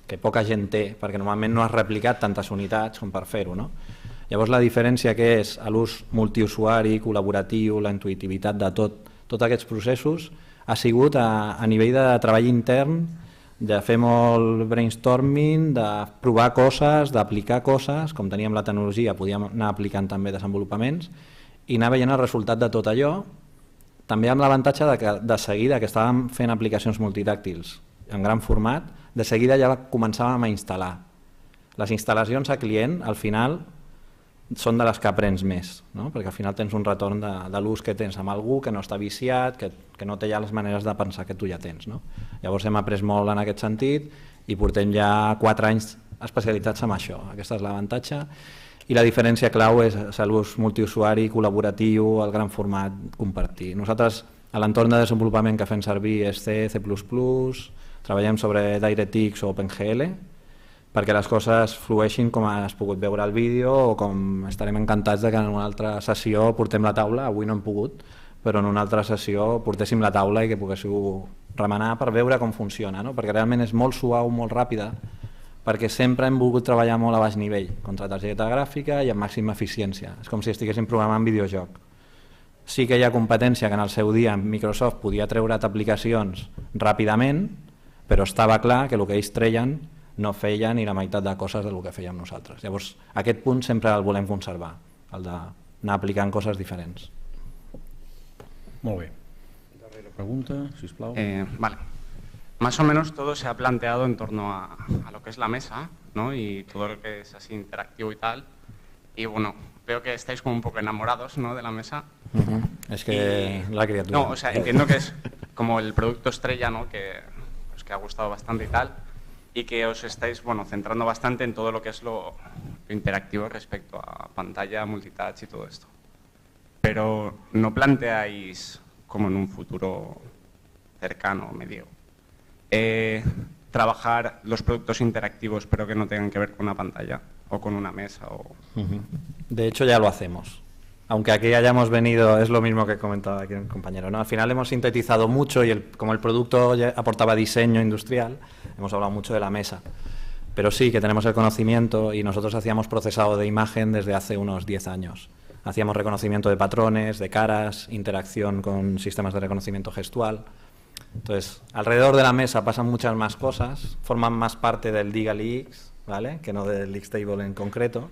que poca gent té, perquè normalment no has replicat tantes unitats com per fer-ho, no? Llavors la diferència que és l'ús multiusuari, col·laboratiu, la intuïtivitat de tots aquests processos ha sigut a nivell de treball intern, de fer molt brainstorming, de provar coses, d'aplicar coses, com teníem la tecnologia podíem anar aplicant també desenvolupaments i anar veient el resultat de tot allò, també amb l'avantatge que de seguida que estàvem fent aplicacions multitàctils en gran format, de seguida ja començàvem a instal·lar. Les instal·lacions a client, al final, són de les que aprens més, no? Perquè al final tens un retorn de l'ús que tens amb algú que no està viciat, que no té ja les maneres de pensar que tu ja tens, no? Llavors hem après molt en aquest sentit i portem ja 4 anys especialitzats en això. Aquest és l'avantatge. I la diferència clau és l'ús multiusuari, col·laboratiu, el gran format, compartir. Nosaltres, a l'entorn de desenvolupament que fem servir és C, C++, treballem sobre DirectX o OpenGL perquè les coses flueixin com has pogut veure al vídeo o com estarem encantats que en una altra sessió portem la taula, avui no hem pogut, però en una altra sessió portéssim la taula i que poguéssiu remenar per veure com funciona, no? Perquè realment és molt suau, molt ràpida, perquè sempre hem volgut treballar molt a baix nivell, contra targeta gràfica i amb màxima eficiència. És com si estiguéssim programant videojoc. Sí que hi ha competència que en el seu dia Microsoft podia treure't aplicacions ràpidament, però estava clar que el que ells treien no feia ni la meitat de coses del que fèiem nosaltres. Llavors, aquest punt sempre el volem conservar, el d'anar aplicant coses diferents. Molt bé. Darrera pregunta, sisplau. Vale. Más o menos todo se ha planteado en torno a lo que es la mesa, ¿no? Y todo lo que es así interactivo y tal. Y bueno, veo que estáis como un poco enamorados, ¿no? De la mesa. Es que la criatura. No, o sea, entiendo que es como el producto estrella, ¿no? Que ha gustado bastante y tal, y que os estáis centrando bastante en todo lo que es lo interactivo respecto a pantalla, multitouch y todo esto. Pero ¿no planteáis como en un futuro cercano, medio, trabajar los productos interactivos pero que no tengan que ver con una pantalla o con una mesa? De hecho ya lo hacemos. Aunque aquí hayamos venido, es lo mismo que comentaba aquí el compañero, ¿no? Al final hemos sintetizado mucho y como el producto ya aportaba diseño industrial, hemos hablado mucho de la mesa. Pero sí que tenemos el conocimiento y nosotros hacíamos procesado de imagen desde hace unos 10 años. Hacíamos reconocimiento de patrones, de caras, interacción con sistemas de reconocimiento gestual. Entonces, alrededor de la mesa pasan muchas más cosas, forman más parte del Digalix, ¿vale? Que no del Xtable en concreto.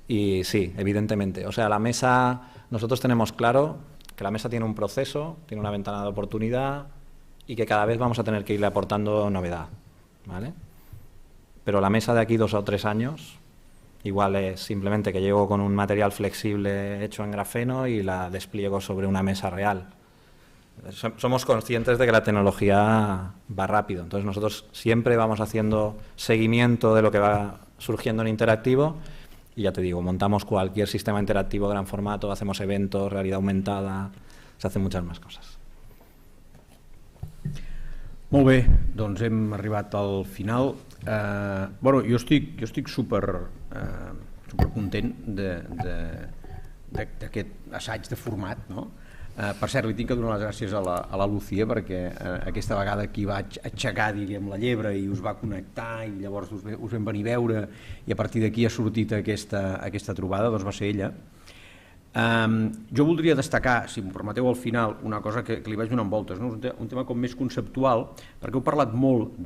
Y sí, evidentemente. O sea, la mesa, nosotros tenemos claro que la mesa tiene un proceso, tiene una ventana de oportunidad y que cada vez vamos a tener que irle aportando novedad, ¿vale? Pero la mesa de aquí 2 o 3 años, igual es simplemente que llego con un material flexible hecho en grafeno y la despliego sobre una mesa real. Somos conscientes de que la tecnología va rápido, entonces nosotros siempre vamos haciendo seguimiento de lo que va surgiendo en interactivo. Y ya te digo, montamos cualquier sistema interactivo de gran formato, hacemos eventos, realidad aumentada, se hacen muchas más coses. Molt bé, doncs hem arribat al final. Bueno, jo estic super content d'aquest assaig de format, no? Per cert, li tinc que donar les gràcies a la Lucía perquè aquesta vegada qui va aixecar, diríem, la llebre i us va connectar i llavors us vam venir a veure i a partir d'aquí ha sortit aquesta trobada, doncs va ser ella. Jo voldria destacar, si m'ho permeteu al final, una cosa que li vaig donar voltes, un tema com més conceptual, perquè heu parlat molt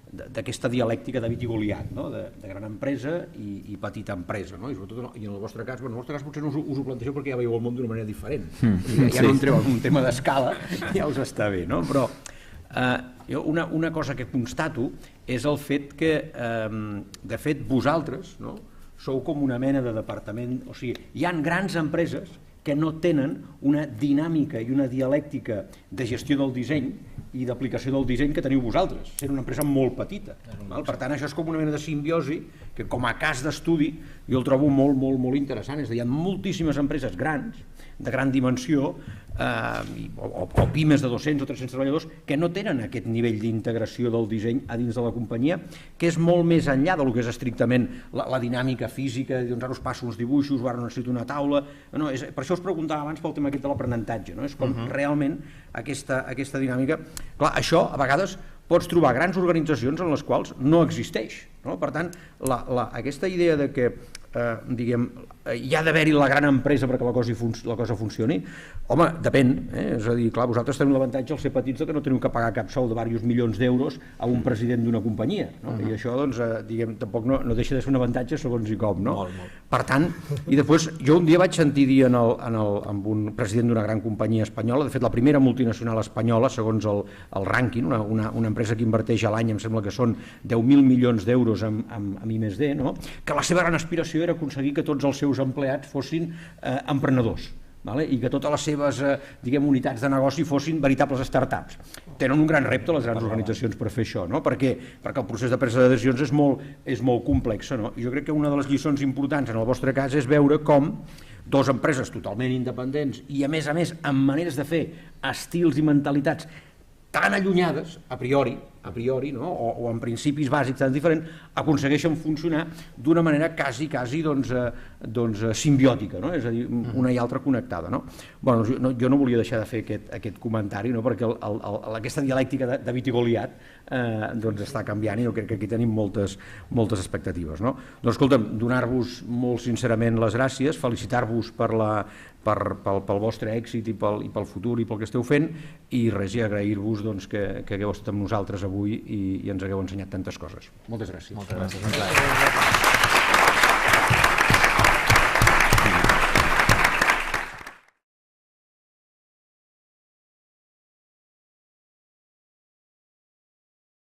d'aquesta dialèctica de David i Goliat, de gran empresa i petita empresa, i sobretot en el vostre cas, en el vostre cas potser no us ho planteixeu perquè ja veieu el món d'una manera diferent, ja no entreu en un tema d'escala, ja us està bé, però una cosa que constato és el fet que, de fet, vosaltres sou com una mena de departament, o sigui, hi ha grans empreses que no tenen una dinàmica i una dialèctica de gestió del disseny i d'aplicació del disseny que teniu vosaltres, sent una empresa molt petita. Per tant, això és com una mena de simbiosi que com a cas d'estudi jo el trobo molt interessant. És a dir, hi ha moltíssimes empreses grans, de gran dimensió, o pimes de 200 o 300 treballadors que no tenen aquest nivell d'integració del disseny a dins de la companyia, que és molt més enllà del que és estrictament la dinàmica física, doncs ara us passo uns dibuixos, ara necessito una taula. Per això us preguntava abans pel tema aquest de l'aprenentatge, és com realment aquesta dinàmica. Clar, això a vegades pots trobar grans organitzacions en les quals no existeix. Per tant, aquesta idea de que hi ha d'haver-hi la gran empresa perquè la cosa funcioni, home, depèn, és a dir, clar, vosaltres teniu l'avantatge al ser petits que no teniu que pagar cap sou de diversos milions d'euros a un president d'una companyia, i això, doncs, tampoc no deixa de ser un avantatge segons i com, no? Per tant, i després, jo un dia vaig sentir dir amb un president d'una gran companyia espanyola, de fet la primera multinacional espanyola, segons el rànquing, una empresa que inverteix a l'any, em sembla que són 10.000 milions d'euros amb I+D, que la seva gran aspiració era aconseguir que tots els seus empleats fossin emprenedors i que totes les seves unitats de negoci fossin veritables startups. Tenen un gran repte les grans organitzacions per fer això, perquè el procés de presa de decisions és molt complex. Jo crec que una de les lliçons importants en el vostre cas és veure com dues empreses totalment independents i a més amb maneres de fer, estils i mentalitats tan allunyades, a priori, o en principis bàsics tan diferents, aconsegueixen funcionar d'una manera quasi simbiòtica, és a dir, una i altra connectada. Jo no volia deixar de fer aquest comentari, perquè aquesta dialèctica de David i Goliat està canviant i jo crec que aquí tenim moltes expectatives. Doncs escolta'm, donar-vos molt sincerament les gràcies, felicitar-vos pel vostre èxit i pel futur i pel que esteu fent, i res, i agrair-vos que hagueu estat amb nosaltres avui i ens hagueu ensenyat tantes coses. Moltes gràcies. Moltes gràcies.